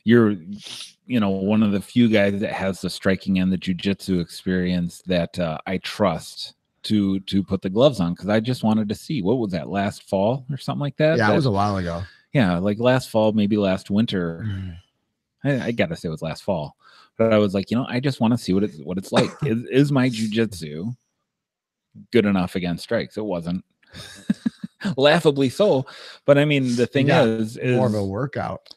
you're, you know, one of the few guys that has the striking and the jiu-jitsu experience that I trust to put the gloves on, because I just wanted to see, what was that, last fall or something like that? Yeah, that it was a while ago. Yeah, like last fall, maybe last winter. I gotta say it was last fall, but I was like, you know, I just want to see what it's like. Is my jiu-jitsu good enough against strikes? It wasn't. Laughably so, but I mean, the thing is more of a workout.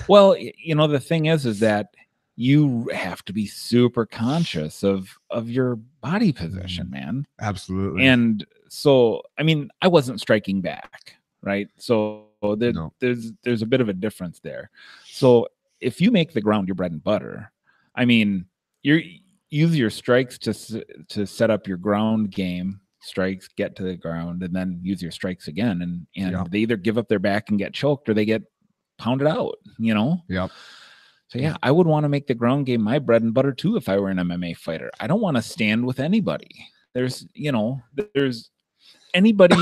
Well, you know, the thing is that you have to be super conscious of your body position, man. Absolutely. And so, I mean, I wasn't striking back, right? So there's a bit of a difference there. So if you make the ground your bread and butter, I mean, you use your strikes to set up your ground game. Strikes, get to the ground, and then use your strikes again, and they either give up their back and get choked, or they get pounded out, you know? Yep. So yeah, I would want to make the ground game my bread and butter too if I were an MMA fighter. I don't want to stand with anybody. There's anybody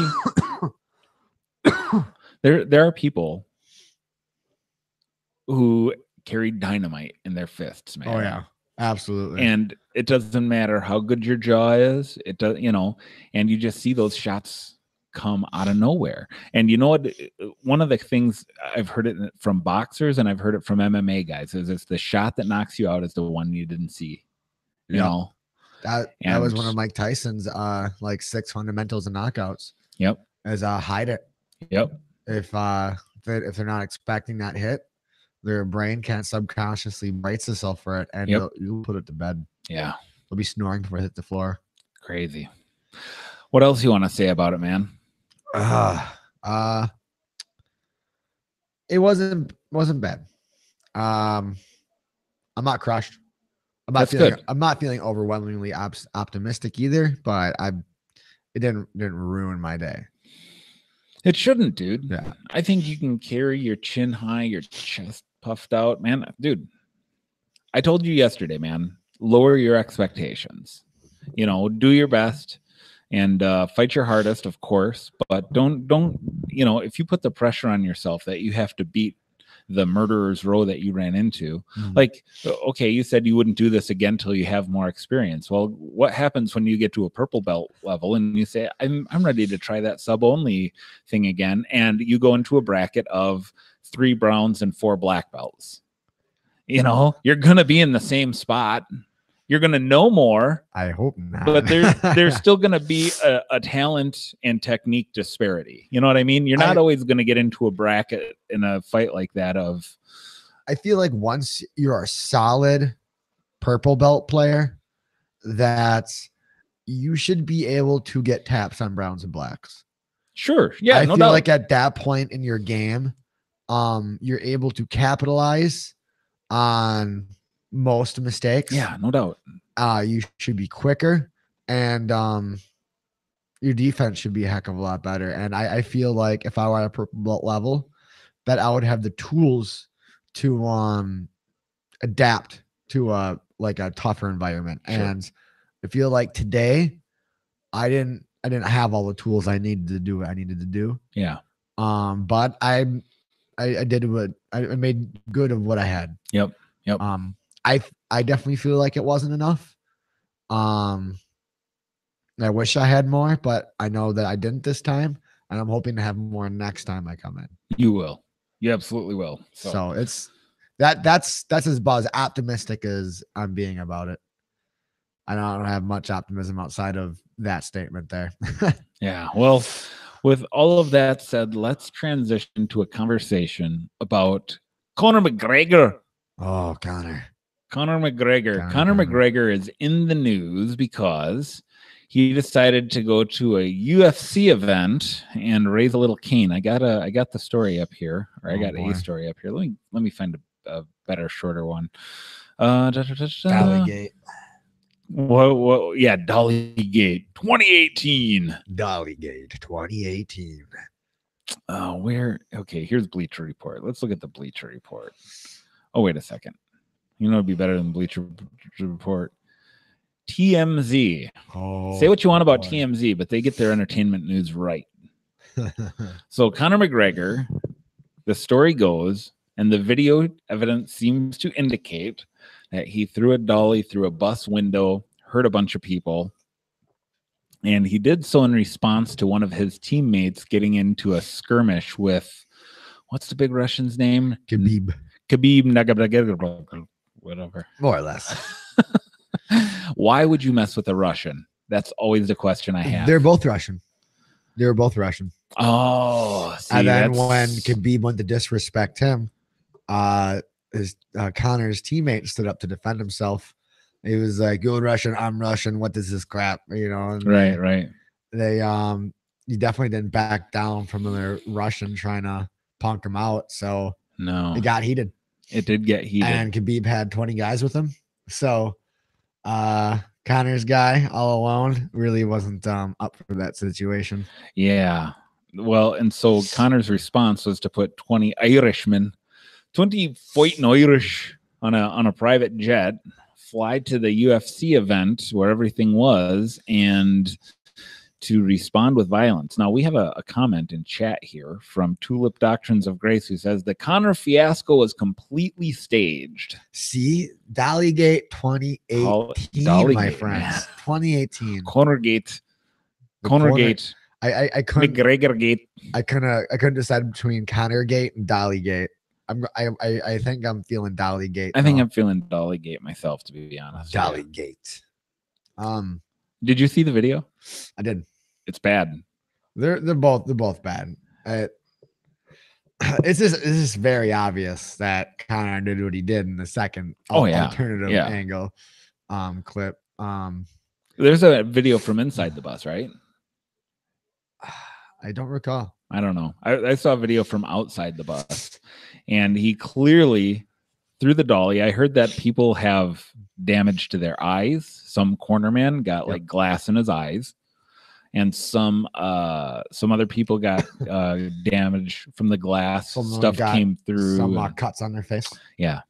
there are people who carry dynamite in their fists, man. Oh yeah. Absolutely. And it doesn't matter how good your jaw is. It does, you know, and you just see those shots come out of nowhere. And you know what? One of the things I've heard it from boxers and I've heard it from MMA guys is it's the shot that knocks you out is the one you didn't see. You know, that was one of Mike Tyson's like 6 fundamentals and knockouts. Yep. Is hide it. Yep. If they're not expecting that hit, their brain can't subconsciously brace itself for it, and you'll put it to bed. Yeah. They'll be snoring before it hit the floor. Crazy. What else you want to say about it, man? It wasn't bad. I'm not crushed. I'm not feeling overwhelmingly optimistic either, but it didn't ruin my day. It shouldn't, dude. Yeah. I think you can carry your chin high, your chest puffed out, man. Dude, I told you yesterday, man, lower your expectations. You know, do your best and fight your hardest, of course, but don't, you know, if you put the pressure on yourself that you have to beat the murderer's row that you ran into, like, okay, you said you wouldn't do this again till you have more experience. Well, what happens when you get to a purple belt level and you say, I'm ready to try that sub only thing again, and you go into a bracket of 3 browns and 4 black belts? You know, you're gonna be in the same spot. You're going to know more. I hope not. But there's still going to be a talent and technique disparity. You know what I mean? You're not always going to get into a bracket in a fight like that of. I feel like once you're a solid purple belt player, that you should be able to get taps on browns and blacks. Sure. Yeah. I feel like at that point in your game, you're able to capitalize on most mistakes. Yeah, no doubt. You should be quicker, and your defense should be a heck of a lot better. And I feel like if I were at a purple belt level, that I would have the tools to adapt to a tougher environment. Sure. And I feel like today I didn't have all the tools I needed to do what I needed to do. Yeah. But I did what I made good of what I had. Yep. I definitely feel like it wasn't enough. I wish I had more, but I know that I didn't this time, and I'm hoping to have more next time I come in. You will. You absolutely will. So it's that's about as optimistic as I'm being about it. I don't have much optimism outside of that statement there. Yeah. Well, with all of that said, let's transition to a conversation about Conor McGregor. Oh, Conor McGregor. Conor McGregor is in the news because he decided to go to a UFC event and raise a little cane. I got the story up here, or I got a story up here. Let me find a better, shorter one. Alley-gate. What? Yeah, Dollygate 2018. Dollygate 2018. Okay, here's Bleacher Report. Let's look at the Bleacher Report. Oh, wait a second. You know, it'd be better than Bleacher Report. TMZ. Oh, Say what you want about boy. TMZ, but they get their entertainment news right. So Conor McGregor, the story goes, and the video evidence seems to indicate that he threw a dolly through a bus window, hurt a bunch of people, and he did so in response to one of his teammates getting into a skirmish with, what's the big Russian's name? Khabib. Khabib Nurmagomedov, whatever. More or less. Why would you mess with a Russian? That's always the question I have. They're both Russian. They were both Russian. Oh, see, and then when Khabib went to disrespect him, his Conor's teammate stood up to defend himself. He was like, "You're Russian, I'm Russian. What is this crap?" You know. And right. They he definitely didn't back down from the Russian trying to punk him out. So no, it got heated. It did get heated. And Khabib had 20 guys with him. So Conor's guy all alone really wasn't up for that situation. Yeah. Well, and so Conor's response was to put 20 Irishmen, 20 fighting Irish on a private jet, fly to the UFC event where everything was, and to respond with violence. Now, we have a comment in chat here from Tulip Doctrines of Grace who says the Conor fiasco was completely staged. See, Dollygate 2018, my friends. Man. 2018. Conorgate. I couldn't. McGregor-gate. I couldn't decide between Conorgate and Dollygate. I think I'm feeling Dollygate. I think I'm feeling Dollygate myself, to be honest. Dollygate. Did you see the video? I did. It's bad. They're both bad. It's just very obvious that Conor did what he did in the second alternative angle clip. There's a video from inside the bus, right? I don't recall. I don't know. I saw a video from outside the bus, and he clearly threw the dolly. I heard that people have damage to their eyes. Some cornerman got like glass in his eyes, and some other people got damage from the glass. Stuff came through. Some cuts on their face. Yeah.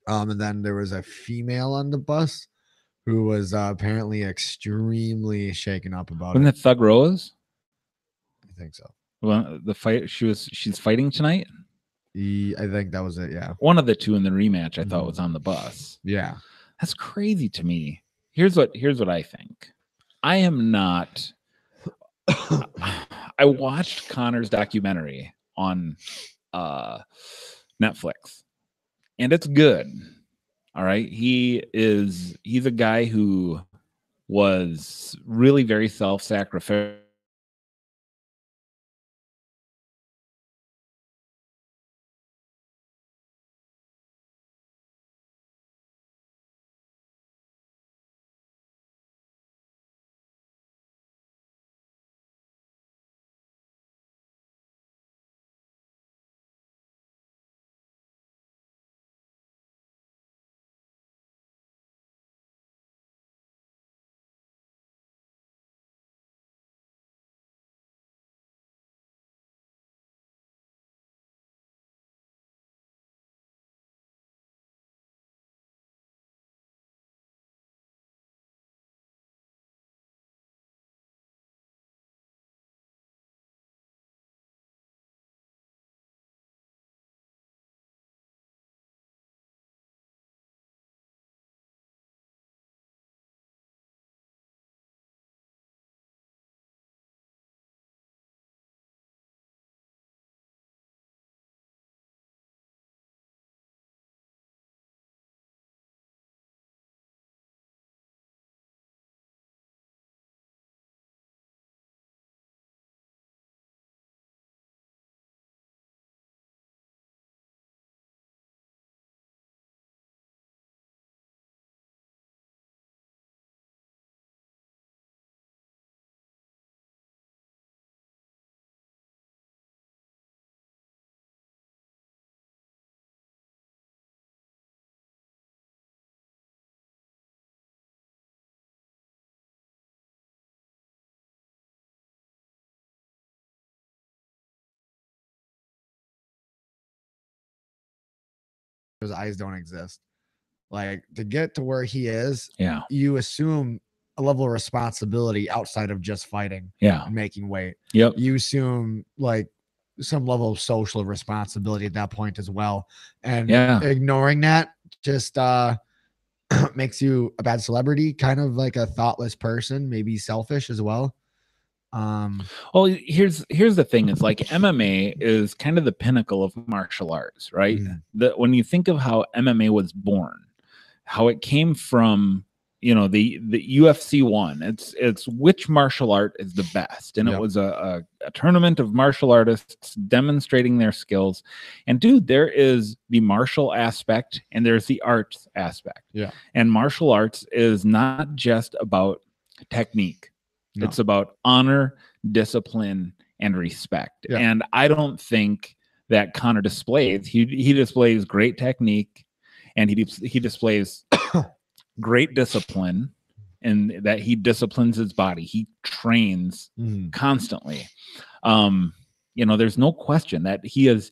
And then there was a female on the bus who was apparently extremely shaken up about Wasn't it Thug Rose? I think so. Well, the fight she's fighting tonight. I think that was it. Yeah, one of the two in the rematch I thought was on the bus. Yeah, that's crazy to me. Here's what I think. I am not. I watched Conor's documentary on Netflix, and it's good. All right, he's a guy who was really very self-sacrificial. those eyes don't exist. Like, to get to where he is, Yeah. you assume a level of responsibility outside of just fighting Yeah. and making weight. Yep. You assume like some level of social responsibility at that point as well. And Yeah. ignoring that just makes you a bad celebrity, kind of like a thoughtless person, maybe selfish as well. Well, here's the thing. It's like MMA is kind of the pinnacle of martial arts, right? Mhm. When you think of how MMA was born, how it came from, you know, the UFC one, it's which martial art is the best, and it Yep. was a tournament of martial artists demonstrating their skills. And dude, there is the martial aspect and there's the arts aspect. Yeah. And martial arts is not just about technique. No. It's about honor, discipline, and respect. Yeah. And I don't think that Conor displays. He displays great technique, and he displays great discipline, and that he disciplines his body. He trains Mhm. constantly. You know, there's no question that he is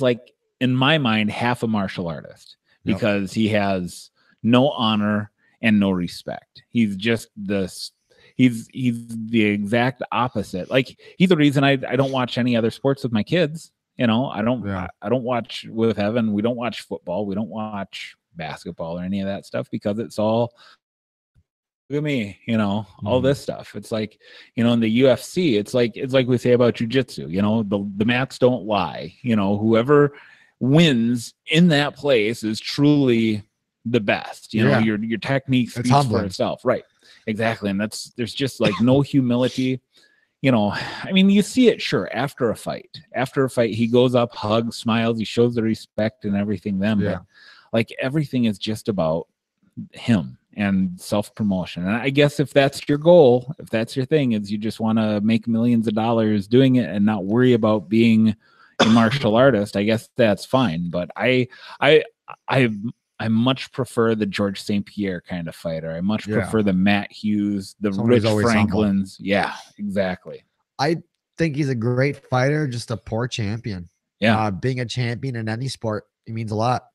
like, in my mind, half a martial artist, Yep. because he has no honor and no respect. He's just this. He's the exact opposite. Like, he's the reason I don't watch any other sports with my kids. You know, I don't watch with Evan. We don't watch football. We don't watch basketball or any of that stuff, because it's all, look at me, you know, all this stuff. It's like, you know, in the UFC, it's like we say about jiu-jitsu, you know, the mats don't lie. You know, whoever wins in that place is truly the best. You know, your technique speaks for itself. Right. Exactly. And there's just like no humility. You know, I mean, you see it, sure, after a fight, he goes up, hugs, smiles, he shows the respect and everything then. Yeah. But like, everything is just about him and self-promotion. And I guess if that's your goal, if that's your thing, is you just want to make millions of dollars doing it and not worry about being a martial artist, I guess that's fine. But I much prefer the George St. Pierre kind of fighter. I much prefer the Matt Hughes, the Rich Franklins. Humble. Yeah, exactly. I think he's a great fighter, just a poor champion. Yeah. Being a champion in any sport, it means a lot.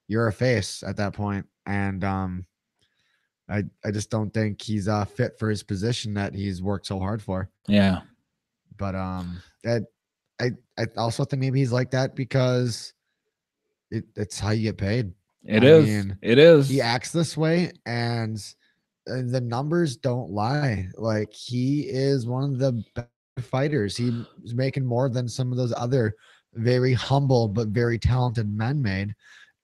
You're a face at that point. And I just don't think he's fit for his position that he's worked so hard for. Yeah. But I also think maybe he's like that because it's how you get paid. It is. He acts this way, and the numbers don't lie. Like, he is one of the best fighters. He's making more than some of those other very humble but very talented men made,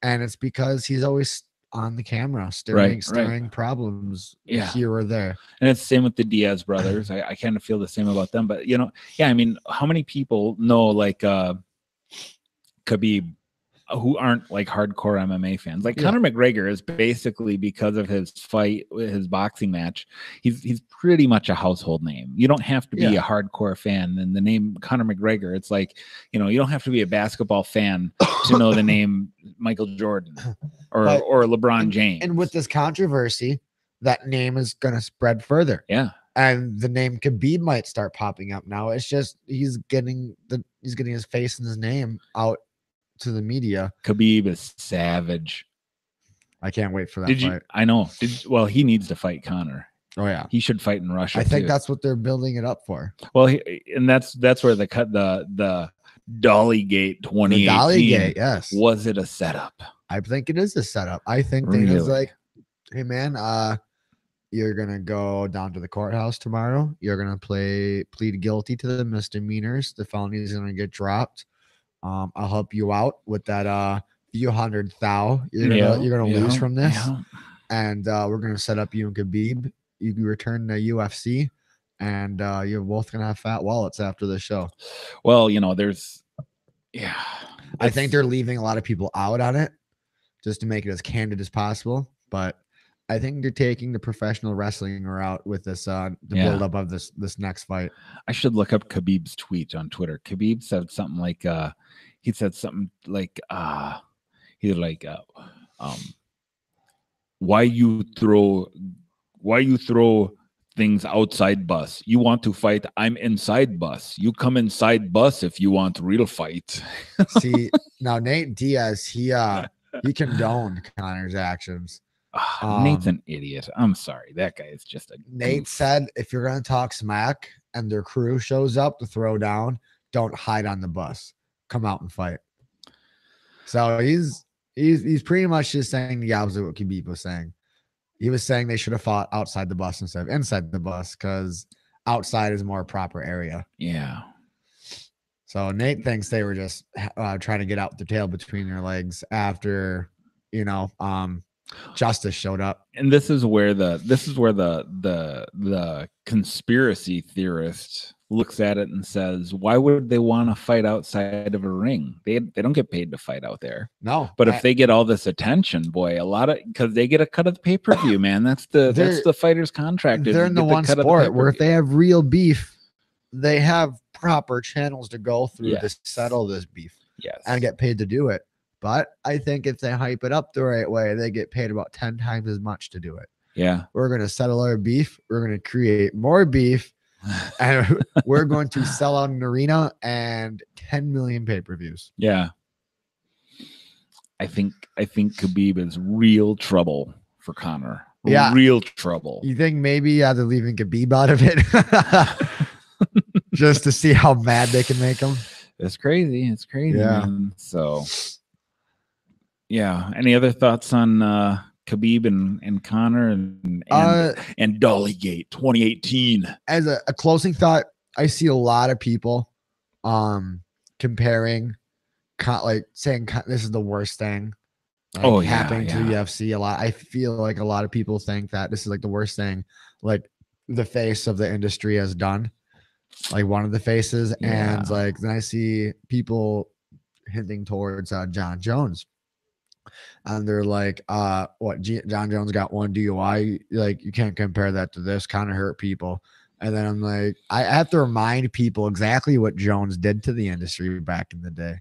and it's because he's always on the camera stirring problems here or there. And it's the same with the Diaz brothers. I kind of feel the same about them. But, you know, yeah, I mean, how many people know like Khabib, who aren't like hardcore MMA fans? Like, Conor McGregor is basically, because of his fight, his boxing match, he's pretty much a household name. You don't have to be a hardcore fan. And the name Conor McGregor, it's like, you know, you don't have to be a basketball fan to know the name Michael Jordan or LeBron James. And with this controversy, that name is going to spread further. Yeah. And the name Khabib might start popping up now. It's just he's getting his face and his name out to the media. Khabib is savage. I can't wait for that fight. I know. Well, he needs to fight Conor. Oh yeah, he should fight in Russia. I think that's what they're building it up for. Well, and that's where the Dollygate 2018. The Dollygate, yes. Was it a setup? I think it is a setup. I think Dana's like, hey man, you're gonna go down to the courthouse tomorrow. You're gonna plead guilty to the misdemeanors. The felony is gonna get dropped. I'll help you out with that few hundred thou you're gonna lose from this. And we're gonna set up you and Khabib. You can return to UFC, and you're both gonna have fat wallets after the show. Well, you know, I think they're leaving a lot of people out on it just to make it as candid as possible. But I think they're taking the professional wrestling route with this the build up of this next fight. I should look up Khabib's tweet on Twitter. Khabib said something like why you throw things outside bus? You want to fight? I'm inside bus. You come inside bus if you want real fight. See, now Nate Diaz, he he condoned Connor's actions. Nate's an idiot. I'm sorry. That guy is just a Nate goof. said, if you're going to talk smack and their crew shows up to throw down, don't hide on the bus. Come out and fight. So he's pretty much just saying the opposite of what Khabib was saying. He was saying they should have fought outside the bus instead of inside the bus because outside is a more proper area. Yeah. So Nate thinks they were just trying to get out the tail between their legs after, Justice showed up. And this is where the conspiracy theorist looks at it and says, why would they want to fight outside of a ring? They don't get paid to fight out there. No. But if they get all this attention, boy, because they get a cut of the pay-per-view, man. That's the fighter's contract. They're in the one sport where if they have real beef, they have proper channels to go through to settle this beef. Yes. And get paid to do it. But I think if they hype it up the right way, they get paid about 10 times as much to do it. Yeah. We're going to settle our beef. We're going to create more beef. And we're going to sell out an arena and 10 million pay-per-views. Yeah. I think Khabib is real trouble for Conor. Yeah. Real trouble. You think maybe they're leaving Khabib out of it just to see how mad they can make him? It's crazy. It's crazy, Yeah. man. So, yeah. Any other thoughts on Khabib and Conor and Dollygate 2018? As a closing thought, I see a lot of people comparing, saying this is the worst thing happening to the UFC. A lot. I feel like a lot of people think that this is like the worst thing, like the face of the industry has done, like one of the faces, and like then I see people hinting towards John Jones. And they're like, John Jones got one DUI. Like, you can't compare that to this. Kind of hurt people. And then I'm like, I have to remind people exactly what Jones did to the industry back in the day.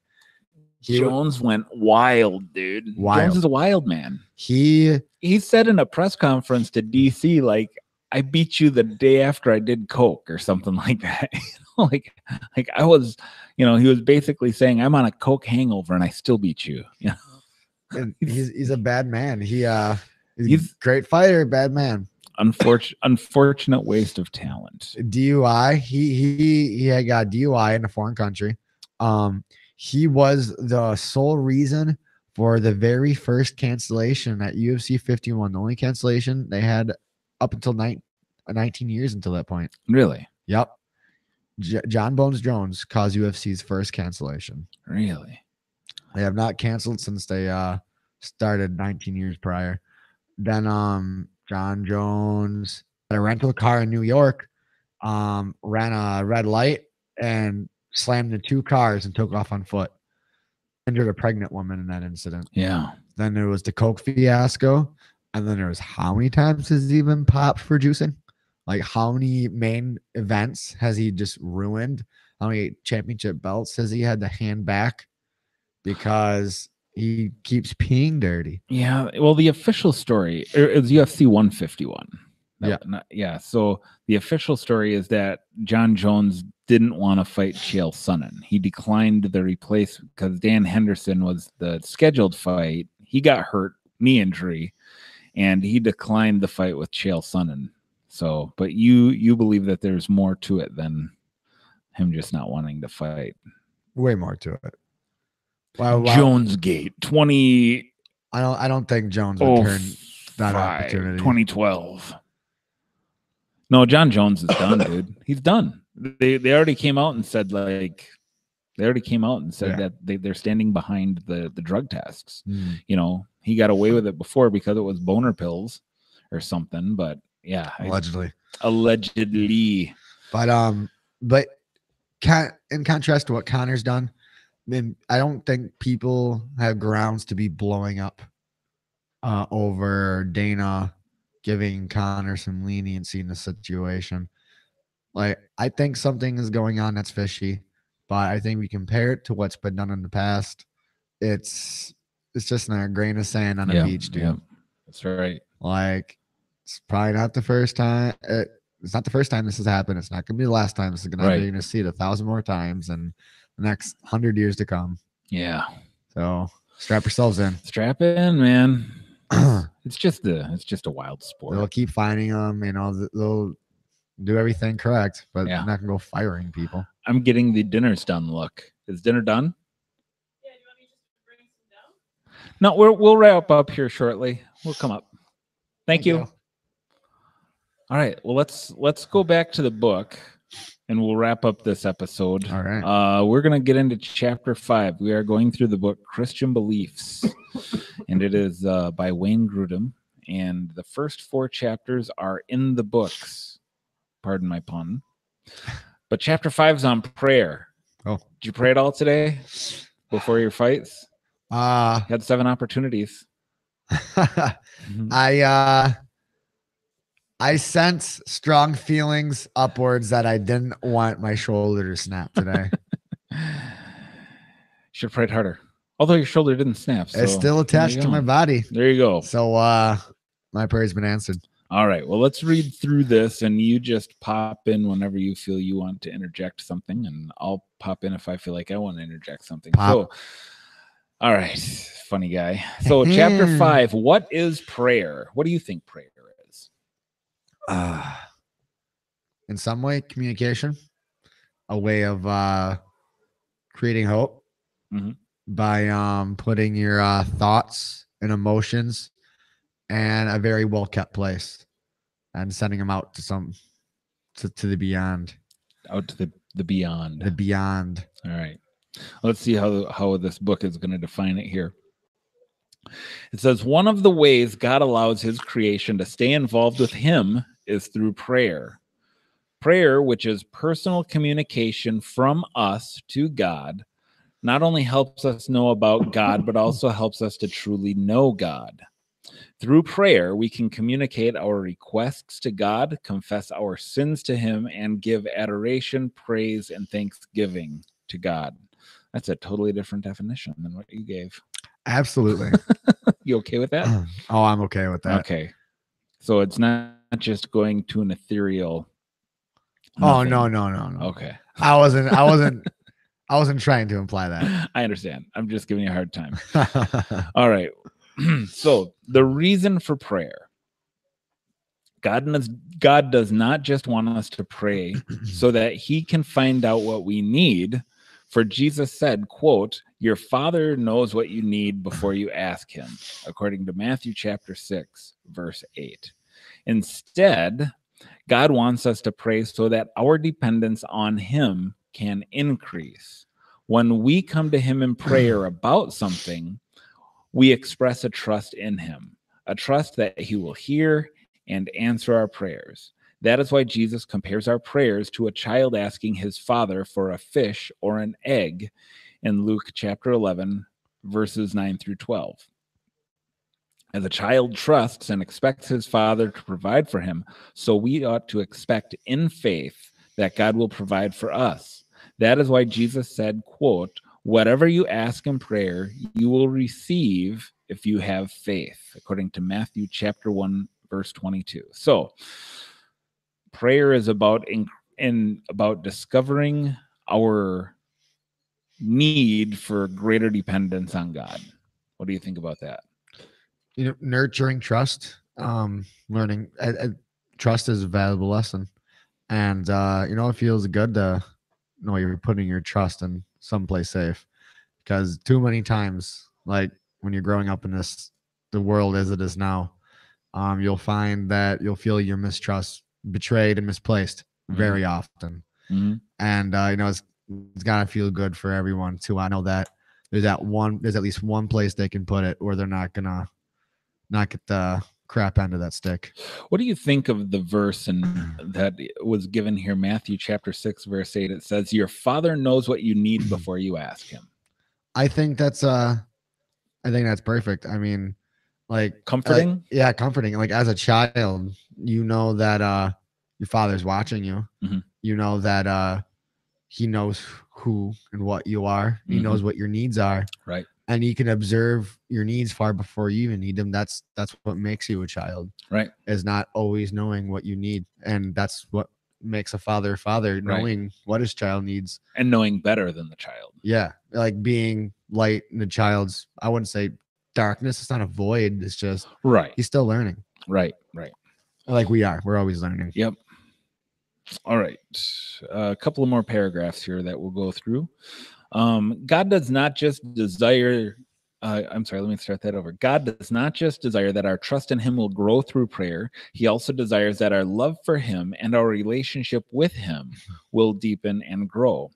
Jones went wild, dude. Jones is a wild man. He said in a press conference to DC, like, I beat you the day after I did coke or something like that. like I was, he was basically saying, I'm on a coke hangover and I still beat you. And he's a bad man. He's a great fighter, bad man. Unfortunate waste of talent. DUI. He had got DUI in a foreign country. He was the sole reason for the very first cancellation at UFC 51. The only cancellation they had up until 19 years until that point. Really? Yep. John Bones Jones caused UFC's first cancellation. Really? They have not canceled since they started 19 years prior. Then John Jones had a rental car in New York, ran a red light and slammed into two cars and took off on foot. Injured a pregnant woman in that incident. Yeah. Then there was the coke fiasco. And then there was how many times has he been popped for juicing? Like how many main events has he just ruined? How many championship belts has he had to hand back? Because he keeps peeing dirty. Yeah. Well, the official story is UFC 151. So the official story is that John Jones didn't want to fight Chael Sonnen. He declined the replacement because Dan Henderson was the scheduled fight. He got hurt, knee injury, and he declined the fight with Chael Sonnen. So, but you believe that there's more to it than him just not wanting to fight. Way more to it. Wow. Jonesgate 20. I don't think Jones would turn that opportunity. 2012. No, John Jones is done, dude. He's done. They already came out and said that they're standing behind the drug tests. He got away with it before because it was boner pills or something, but yeah, allegedly. But in contrast to what Conor's done, I don't think people have grounds to be blowing up over Dana giving Conor some leniency in the situation. Like, I think something is going on that's fishy, but I think we compare it to what's been done in the past. It's just a grain of sand on a beach, dude. Yeah, that's right. Like, it's probably not the first time. It's not the first time this has happened. It's not going to be the last time. This is going to You're going to see it 1,000 more times in the next 100 years to come. Yeah. So Strap yourselves in. Strap in, man. It's just a wild sport. They'll keep finding them. They'll do everything correct, but Yeah. they're not gonna go firing people. I'm getting the dinner's done look. Is dinner done? Yeah, do you want me just to bring some down? No, we'll wrap up here shortly. We'll come up. Thank you. All right. Well, let's go back to the book, and we'll wrap up this episode. All right. We're gonna get into chapter 5. We are going through the book Christian Beliefs, and it is by Wayne Grudem. And the first 4 chapters are in the books. Pardon my pun. But chapter 5 is on prayer. Oh, did you pray at all today before your fights? You had 7 opportunities. I sense strong feelings upwards that I didn't want my shoulder to snap today. Should have prayed harder. Although your shoulder didn't snap. So it's still attached to my body. There you go. So my prayer's been answered. All right. Well, let's read through this, and you just pop in whenever you feel you want to interject something, and I'll pop in if I feel like I want to interject something. Pop. So, all right, funny guy. So, chapter 5. What is prayer? What do you think prayer is? In some way, communication, a way of creating hope by putting your thoughts and emotions in a very well kept place and sending them out to the beyond. Out to the beyond. The beyond. All right. Let's see how this book is going to define it here. It says, one of the ways God allows his creation to stay involved with him is through prayer. Prayer, which is personal communication from us to God, not only helps us know about God, but also helps us to truly know God. Through prayer, we can communicate our requests to God, confess our sins to him, and give adoration, praise, and thanksgiving to God. That's a totally different definition than what you gave. Absolutely. You okay with that? Oh, I'm okay with that. Okay. So it's not just going to an ethereal. Oh, nothing. no. Okay. I wasn't trying to imply that. I understand. I'm just giving you a hard time. All right. So the reason for prayer, God does not just want us to pray so that he can find out what we need. For Jesus said, quote, your Father knows what you need before you ask him, according to Matthew chapter 6, verse 8. Instead, God wants us to pray so that our dependence on him can increase. When we come to him in prayer about something, we express a trust in him, a trust that he will hear and answer our prayers. That is why Jesus compares our prayers to a child asking his father for a fish or an egg in Luke chapter 11, verses 9 through 12. As a child trusts and expects his father to provide for him, so we ought to expect in faith that God will provide for us. That is why Jesus said, quote, whatever you ask in prayer, you will receive if you have faith, according to Matthew chapter 1, verse 22. So prayer is about discovering our need for greater dependence on God. What do you think about that? Nurturing trust, learning trust is a valuable lesson. And, it feels good to know you're putting your trust in someplace safe, because too many times, like when you're growing up in the world as it is now, you'll find that you'll feel your mistrust betrayed and misplaced very often. And, it's got to feel good for everyone to know that there's at least one place they can put it where they're not going to not get the crap end of that stick. What do you think of the verse that was given here, Matthew chapter 6, verse 8? It says, your father knows what you need before you ask him. I think that's perfect. I mean, like comforting. Comforting. Like as a child, you know that your father's watching you. You know that he knows who and what you are. He knows what your needs are. Right. And he can observe your needs far before you even need them. That's what makes you a child. Right. Is not always knowing what you need. And that's what makes a father, Right. knowing what his child needs. And knowing better than the child. Yeah. Like being light in the child's, I wouldn't say darkness. It's not a void. It's just, Right. he's still learning. Right. Like we are. We're always learning. Yep. All right. A couple of more paragraphs here that we'll go through. God does not just desire, I'm sorry, let me start that over. God does not just desire that our trust in him will grow through prayer. He also desires that our love for him and our relationship with him will deepen and grow.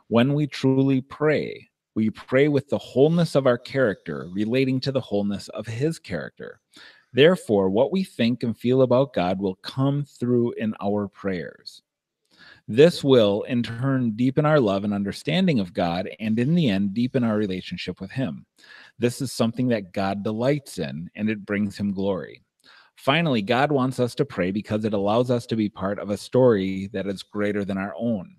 When we truly pray, we pray with the wholeness of our character, relating to the wholeness of his character. Therefore, what we think and feel about God will come through in our prayers. This will, in turn, deepen our love and understanding of God, and in the end, deepen our relationship with him. This is something that God delights in, and it brings him glory. Finally, God wants us to pray because it allows us to be part of a story that is greater than our own.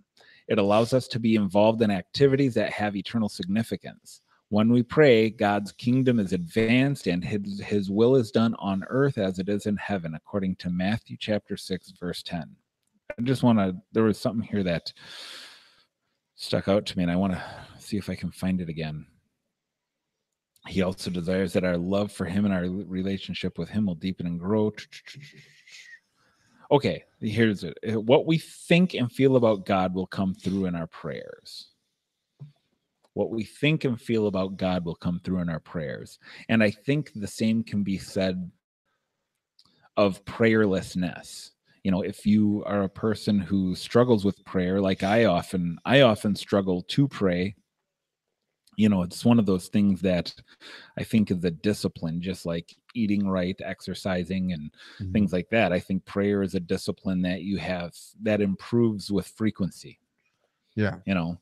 It allows us to be involved in activities that have eternal significance. When we pray, God's kingdom is advanced and his will is done on earth as it is in heaven, according to Matthew chapter 6, verse 10. I just want to, there was something here that stuck out to me, and I want to see if I can find it again. He also desires that our love for him and our relationship with him will deepen and grow. Okay, here's it. What we think and feel about God will come through in our prayers. What we think and feel about God will come through in our prayers. And I think the same can be said of prayerlessness. You know, if you are a person who struggles with prayer, like I often struggle to pray. You know, it's one of those things that I think is a discipline, just like eating right, exercising, and things like that. I think prayer is a discipline that you have that improves with frequency. Yeah. You know,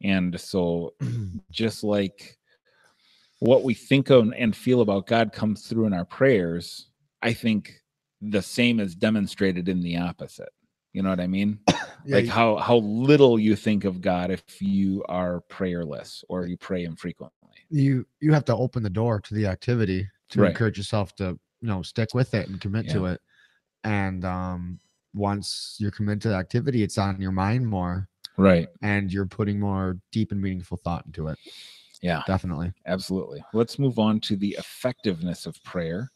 and so just like what we think of and feel about God comes through in our prayers, I think the same is demonstrated in the opposite. You know what I mean? Yeah, Like how little you think of God if you are prayerless or you pray infrequently. you have to open the door to the activity to Right. encourage yourself to, you know, stick with it and commit to Yeah. it. And once you're committed to the activity, it's on your mind more, Right. and you're putting more deep and meaningful thought into it. Yeah, Definitely. absolutely. Let's move on to the effectiveness of prayer.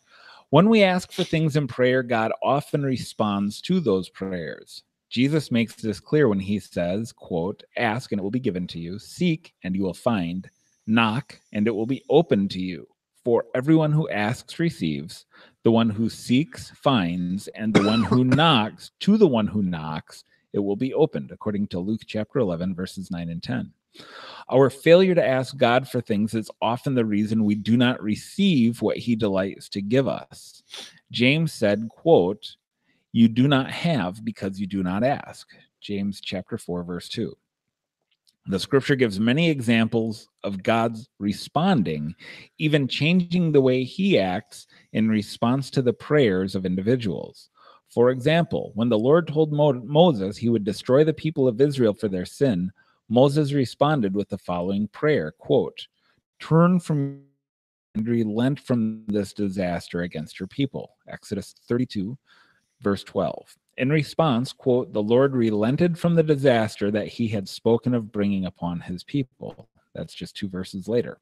When we ask for things in prayer, God often responds to those prayers. Jesus makes this clear when he says, quote, "Ask and it will be given to you. Seek and you will find. Knock and it will be opened to you. For everyone who asks receives. The one who seeks finds. And the one who knocks, to the one who knocks, it will be opened," according to Luke chapter 11, verses 9 and 10. Our failure to ask God for things is often the reason we do not receive what he delights to give us. James said, quote, "You do not have because you do not ask." James chapter 4, verse 2. The scripture gives many examples of God's responding, even changing the way he acts in response to the prayers of individuals. For example, when the Lord told Moses he would destroy the people of Israel for their sin, Moses responded with the following prayer, quote, "Turn from and relent from this disaster against your people." Exodus 32, verse 12. In response, quote, "The Lord relented from the disaster that he had spoken of bringing upon his people." That's just 2 verses later.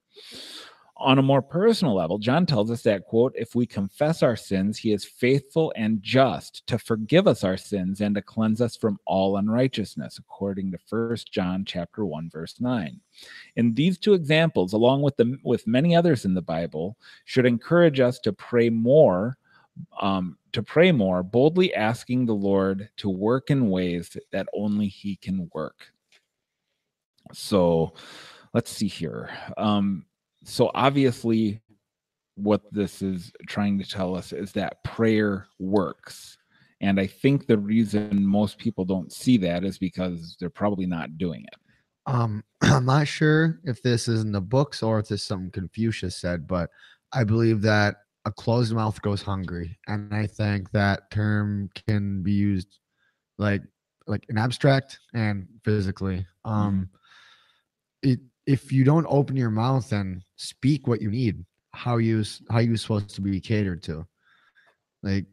On a more personal level, John tells us that, quote, "If we confess our sins, he is faithful and just to forgive us our sins and to cleanse us from all unrighteousness," according to 1 John chapter 1, verse 9. And these two examples, along with many others in the Bible, should encourage us to pray more, boldly asking the Lord to work in ways that only he can work. So let's see here. So obviously what this is trying to tell us is that prayer works. And I think the reason most people don't see that is because they're probably not doing it. I'm not sure if this is in the books or if this is something Confucius said, but I believe that a closed mouth goes hungry. And I think that term can be used like in abstract and physically. If you don't open your mouth and speak what you need, how you supposed to be catered to? Like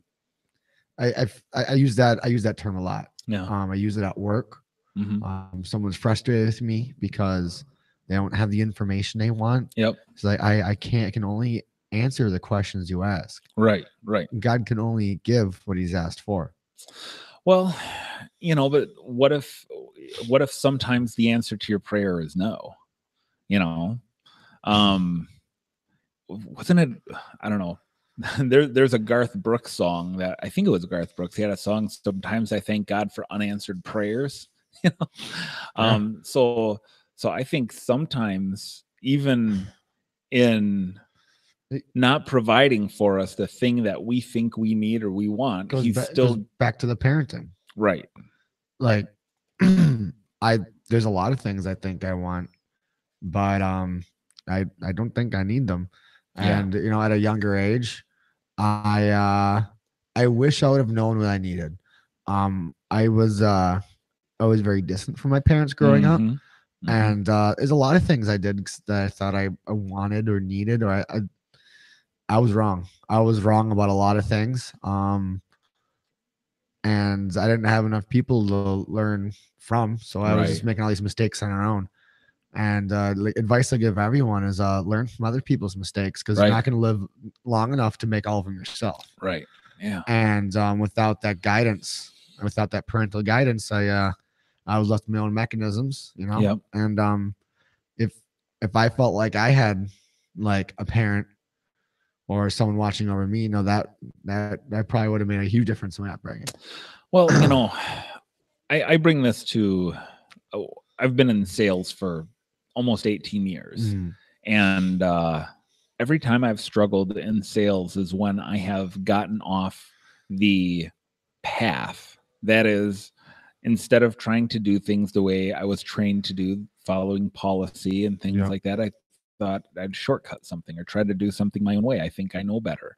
I use that term a lot. Yeah. I use it at work. Mhm. Someone's frustrated with me because they don't have the information they want. Yep. It's like I can only answer the questions you ask. Right. Right. God can only give what he's asked for. Well, but what if sometimes the answer to your prayer is no? You know, um, wasn't it? I don't know. There's a Garth Brooks song that I think it was Garth Brooks. He had a song. Sometimes I thank God for unanswered prayers. You know, Yeah. so I think sometimes even in not providing for us the thing that we think we need or we want, he's goes still back to the parenting. right. Like there's a lot of things I think I want, but I don't think I need them. Yeah. And at a younger age, I wish I would have known what I needed. I was very distant from my parents growing up. Mhm. Mhm. And there's a lot of things I did that I thought I wanted or needed, or I was wrong. I was wrong about a lot of things. And I didn't have enough people to learn from, so I was just Right. making all these mistakes on our own. And like advice I give everyone is learn from other people's mistakes, because Right. you're not going to live long enough to make all of them yourself. Right. Yeah. And without that guidance, without that parental guidance, I was left to my own mechanisms, Yep. And if I felt like I had like a parent or someone watching over me, that probably would have made a huge difference in my upbringing. Well, I bring this to, I've been in sales for almost 18 years. Mm. And every time I've struggled in sales is when I have gotten off the path. That is, instead of trying to do things the way I was trained to do, following policy and things Yeah. like that, I thought I'd shortcut something or try to do something my own way. I think I know better.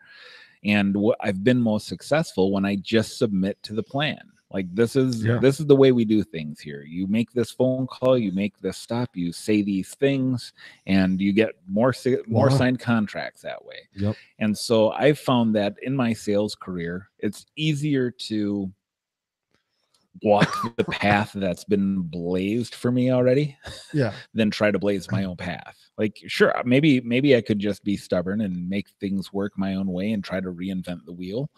And I've been most successful when I just submit to the plan. Like this is the way we do things here. You make this phone call, you make this stop, you say these things, and you get more signed contracts that way. Yep. And so I've found that in my sales career, it's easier to walk the path that's been blazed for me already, than try to blaze my own path. Like, sure, maybe I could just be stubborn and make things work my own way and try to reinvent the wheel.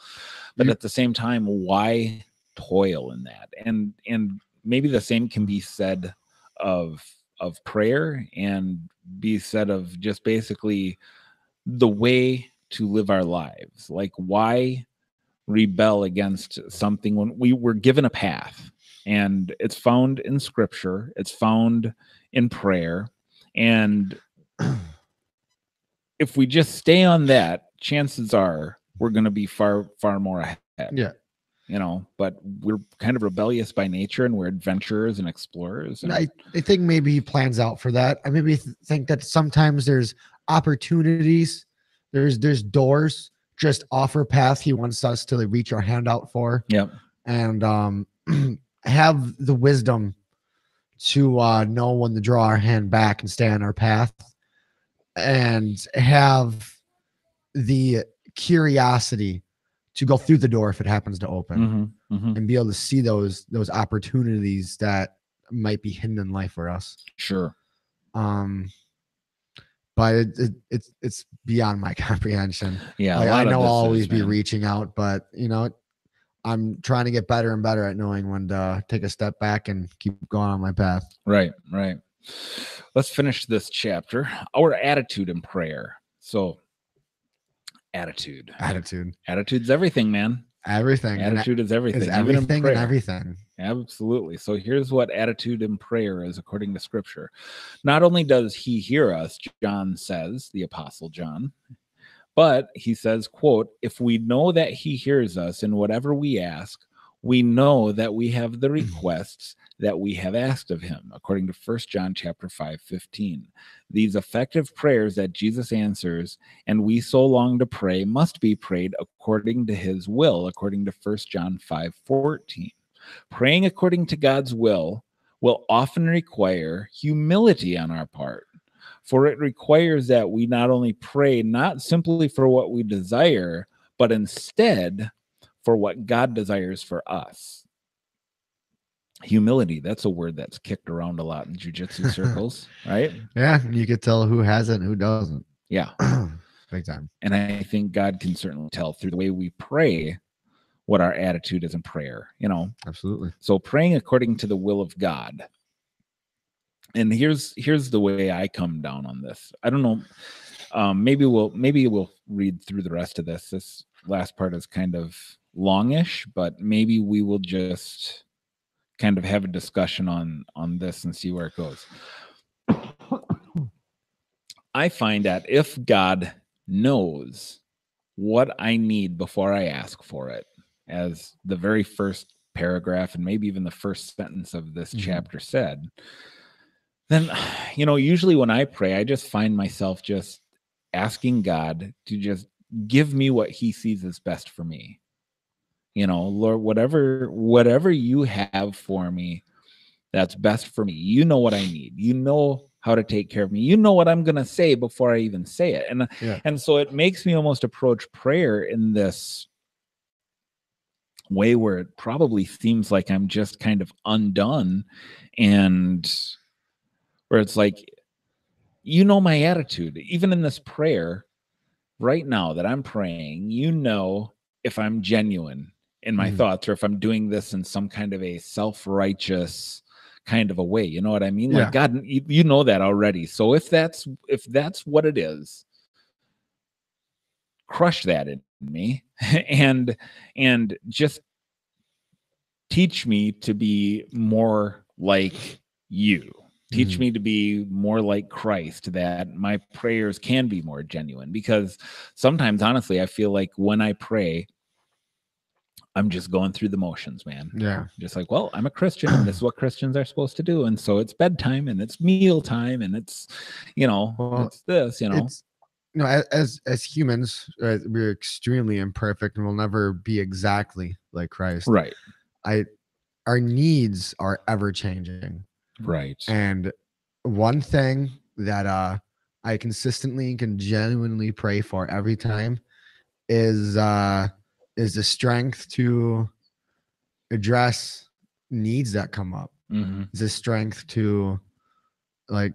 But at the same time, why toil in that? And maybe the same can be said of prayer, and be said of just basically the way to live our lives. Like, why rebel against something when we were given a path? And it's found in scripture, it's found in prayer, and if we just stay on that, chances are we're going to be far more ahead. Yeah. But we're kind of rebellious by nature, and we're adventurers and explorers. And I think maybe he plans out for that. I maybe think that sometimes there's opportunities, there's doors just off our path he wants us to reach our hand out for. Yep. And have the wisdom to know when to draw our hand back and stay on our path, and have the curiosity to go through the door if it happens to open, and be able to see those opportunities that might be hidden in life for us. Sure. But it's beyond my comprehension. Yeah. Like, I know I'll always be reaching out, but I'm trying to get better and better at knowing when to take a step back and keep going on my path. Right. Let's finish this chapter. Our attitude in prayer. So attitude's everything, man. Everything. Attitude is everything. Is everything and everything. Absolutely. So here's what attitude in prayer is according to scripture. Not only does he hear us, John says, the apostle John, but he says, quote, if we know that he hears us in whatever we ask, we know that we have the requests that we have asked of him, according to 1 John chapter 5:15. These effective prayers that Jesus answers, and we so long to pray, must be prayed according to his will, according to 1 John 5:14. Praying according to God's will often require humility on our part, for it requires that we not only pray not simply for what we desire, but instead for what God desires for us. Humility, that's a word that's kicked around a lot in jujitsu circles, right? Yeah, you could tell who has it and who doesn't. Yeah. Big time. And I think God can certainly tell through the way we pray what our attitude is in prayer, Absolutely. So praying according to the will of God. And here's the way I come down on this. I don't know. Maybe we'll read through the rest of this. This last part is kind of longish, but maybe we will just kind of have a discussion on this and see where it goes. I find that if God knows what I need before I ask for it, as the very first paragraph and maybe even the first sentence of this chapter said, then, usually when I pray, I just find myself just asking God to just give me what he sees as best for me. Lord, whatever you have for me, that's best for me. You know what I need. You know how to take care of me. You know what I'm going to say before I even say it. And so it makes me almost approach prayer in this way where it probably seems like I'm just kind of undone, and where it's like, my attitude, even in this prayer right now that I'm praying, if I'm genuine in my thoughts, or if I'm doing this in some kind of a self-righteous kind of a way. You know what I mean? Yeah. Like, God, you know that already. So if that's what it is, crush that in me and just teach me to be more like you. Teach me to be more like Christ, that my prayers can be more genuine. Because sometimes, honestly, I feel like when I pray, I'm just going through the motions, man. Yeah. Just like, well, I'm a Christian and this is what Christians are supposed to do. And so it's bedtime and it's meal time and it's, it's this, It's, as humans, we're extremely imperfect and we'll never be exactly like Christ. Right. Our needs are ever changing. Right. And one thing that I consistently can genuinely pray for every time is the strength to address needs that come up. Is the strength to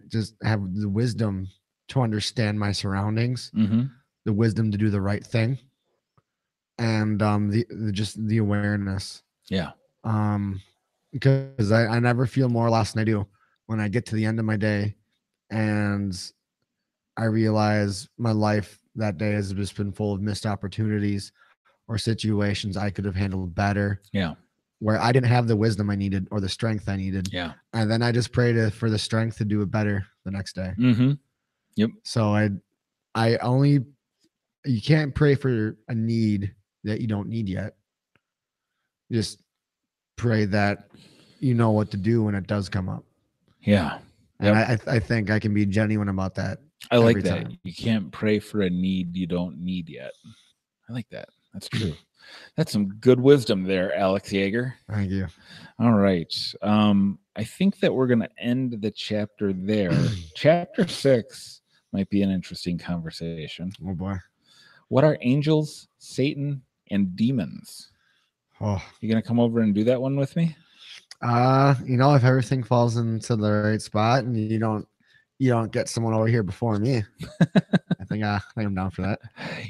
just have the wisdom to understand my surroundings, the wisdom to do the right thing, and the awareness. Yeah. Because I never feel more lost than I do when I get to the end of my day and I realize my life that day has just been full of missed opportunities or situations I could have handled better. Yeah. Where I didn't have the wisdom I needed or the strength I needed. Yeah. And then I just pray for the strength to do it better the next day. Yep. So you can't pray for a need that you don't need yet. Just pray that you know what to do when it does come up. Yeah. And I think I can be genuine about that. I like that. You can't pray for a need you don't need yet. I like that. That's true. That's some good wisdom there, Alex Yeager. Thank you. All right. I think that we're going to end the chapter there. Chapter 6 might be an interesting conversation. Oh boy. What are angels, Satan, and demons? Oh, you going to come over and do that one with me? If everything falls into the right spot and you don't get someone over here before me, I think I'm down for that.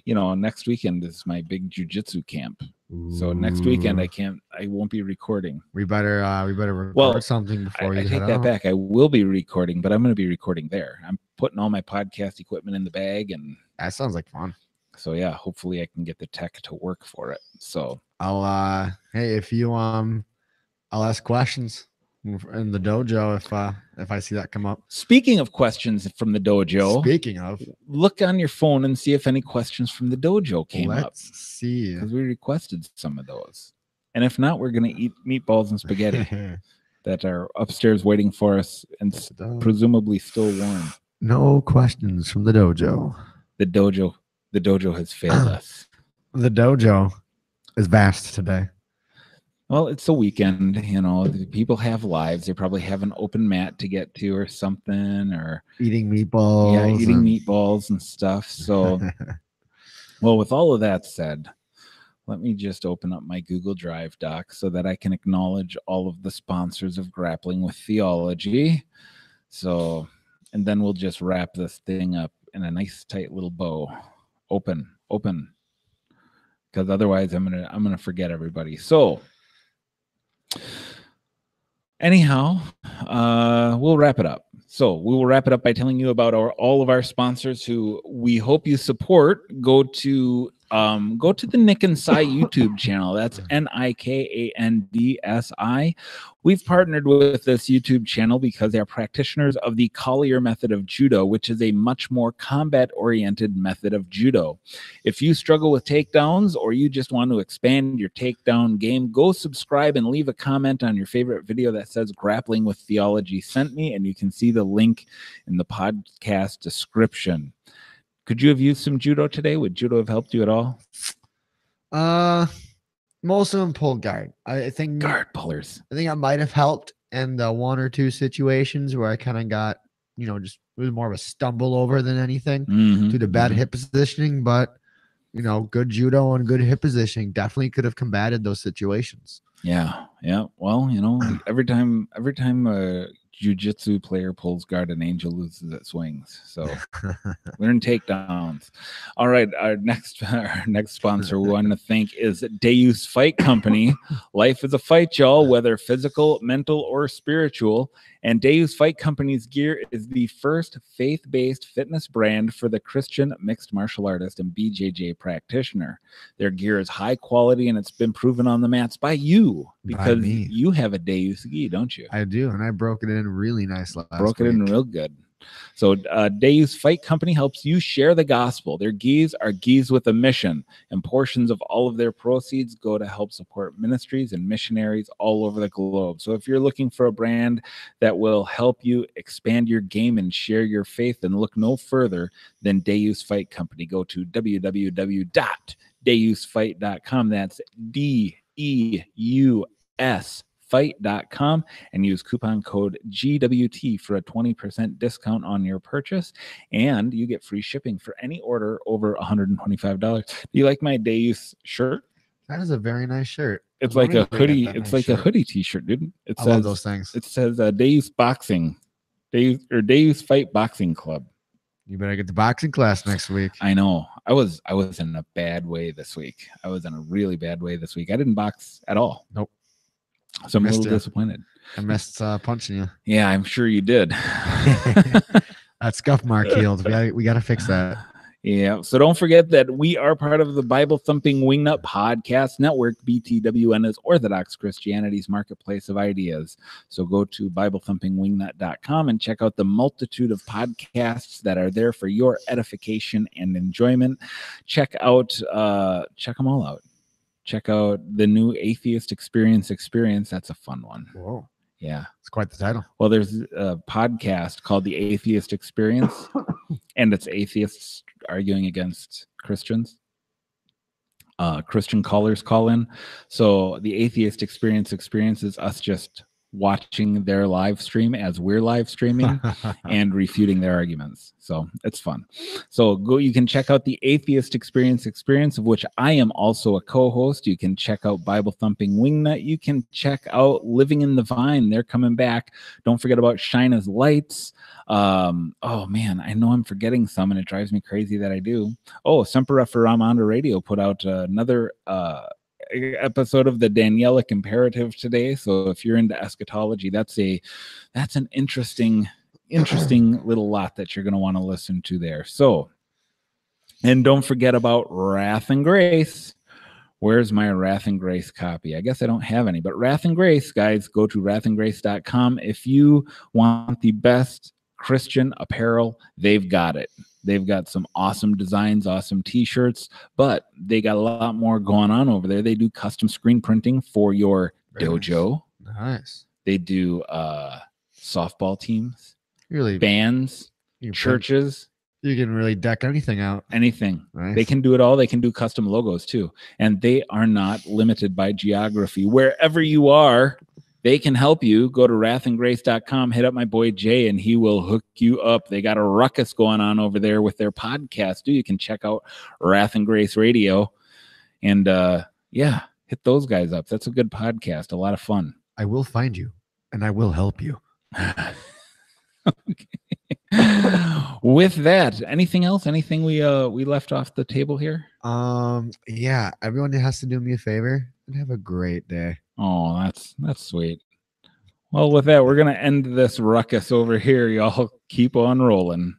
Next weekend is my big jiu-jitsu camp. So next weekend I won't be recording. We better record something before I take that back. I will be recording, but I'm going to be recording there. I'm putting all my podcast equipment in the bag, and that sounds like fun. So yeah, hopefully I can get the tech to work for it. So I'll if you I'll ask questions in the dojo if I see that come up. Speaking of questions from the dojo, look on your phone and see if any questions from the dojo came up. Let's see, because we requested some of those, and if not, we're gonna eat meatballs and spaghetti that are upstairs waiting for us and presumably still warm. No questions from the dojo. The dojo has failed us. The dojo is vast today. Well, it's a weekend, people have lives. They probably have an open mat to get to or something, or eating meatballs. Yeah, eating meatballs and stuff. So, well, with all of that said, let me just open up my Google Drive doc so that I can acknowledge all of the sponsors of Grappling with Theology. So, and then we'll just wrap this thing up in a nice tight little bow. Open, because otherwise I'm gonna forget everybody. So, anyhow, we'll wrap it up. So we will wrap it up by telling you about all of our sponsors who we hope you support. Go to the Nick and Sai YouTube channel. That's NIKANDSI. We've partnered with this YouTube channel because they are practitioners of the Collier method of judo, which is a much more combat-oriented method of judo. If you struggle with takedowns or you just want to expand your takedown game, go subscribe and leave a comment on your favorite video that says Grappling with Theology sent me, and you can see the link in the podcast description. Could you have used some judo today? Would judo have helped you at all? Most of them pulled guard. I think Guard pullers. I think I might have helped in the one or two situations where I kind of got, just it was more of a stumble over than anything due to bad hip positioning. But good judo and good hip positioning definitely could have combated those situations. Yeah. Well, every time a jiu-jitsu player pulls guard, an angel loses at swings. So learn takedowns. All right, our next sponsor we want to thank is Deus Fight Company. Life is a fight, y'all, whether physical, mental, or spiritual. And Deus Fight Company's gear is the first faith-based fitness brand for the Christian mixed martial artist and BJJ practitioner. Their gear is high quality, and it's been proven on the mats by you because you have a Deus gi, don't you? I do, and I broke it in really nice last Broke it in real good. So Deus Fight Company helps you share the gospel. Their gis are gis with a mission, and portions of all of their proceeds go to help support ministries and missionaries all over the globe. So if you're looking for a brand that will help you expand your game and share your faith, then look no further than Deus Fight Company. Go to www.deusfight.com. That's DEUS fight.com and use coupon code GWT for a 20% discount on your purchase, and you get free shipping for any order over $125. Do you like my Deus shirt? That is a very nice shirt. It's like a hoodie. It's like a hoodie t-shirt, dude. It says, I love those things. It says Deus Boxing, Deus Fight Boxing Club. You better get the boxing class next week. I know. I was in a bad way this week. I was in a really bad way this week. I didn't box at all. Nope. So I'm a little disappointed. I missed punching you. Yeah, I'm sure you did. That scuff mark healed. We got to fix that. Yeah. So don't forget that we are part of the Bible Thumping Wingnut Podcast Network. BTWN is Orthodox Christianity's marketplace of ideas. So go to BibleThumpingWingnut.com and check out the multitude of podcasts that are there for your edification and enjoyment. Check them all out. Check out the new Atheist Experience. That's a fun one. Whoa. Yeah. It's quite the title. Well, there's a podcast called The Atheist Experience, and it's atheists arguing against Christians. Christian callers call in. So the Atheist Experience is us just watching their live stream as we're live streaming and refuting their arguments. So it's fun. So you can check out the Atheist Experience, of which I am also a co-host. You can check out Bible Thumping Wingnut. You can check out Living in the Vine. They're coming back. Don't forget about Shine as Lights. Oh man, I know I'm forgetting some, and it drives me crazy that I do. Oh, Semper Referamanda Radio put out another episode of the Danielic Imperative today. So if you're into eschatology, that's an interesting little lot that you're going to want to listen to there. So, and don't forget about Wrath and Grace. Where's my Wrath and Grace copy? I guess I don't have any, but Wrath and Grace, guys, go to wrathandgrace.com. If you want the best Christian apparel, they've got it. They've got some awesome designs, awesome t-shirts, but they got a lot more going on over there. They do custom screen printing for your dojo. Nice. They do softball teams, really, bands, churches. You can really deck anything out. Anything. Nice. They can do it all. They can do custom logos too. And they are not limited by geography. Wherever you are, they can help you. Go to wrathandgrace.com, hit up my boy Jay, and he will hook you up. They got a ruckus going on over there with their podcast. You can check out Wrath and Grace Radio. And Yeah, hit those guys up. That's a good podcast. A lot of fun. I will find you and I will help you. With that, anything else? Anything we left off the table here? Yeah, everyone has to do me a favor and have a great day. Oh, that's sweet. Well, with that, we're gonna end this ruckus over here. Y'all keep on rolling.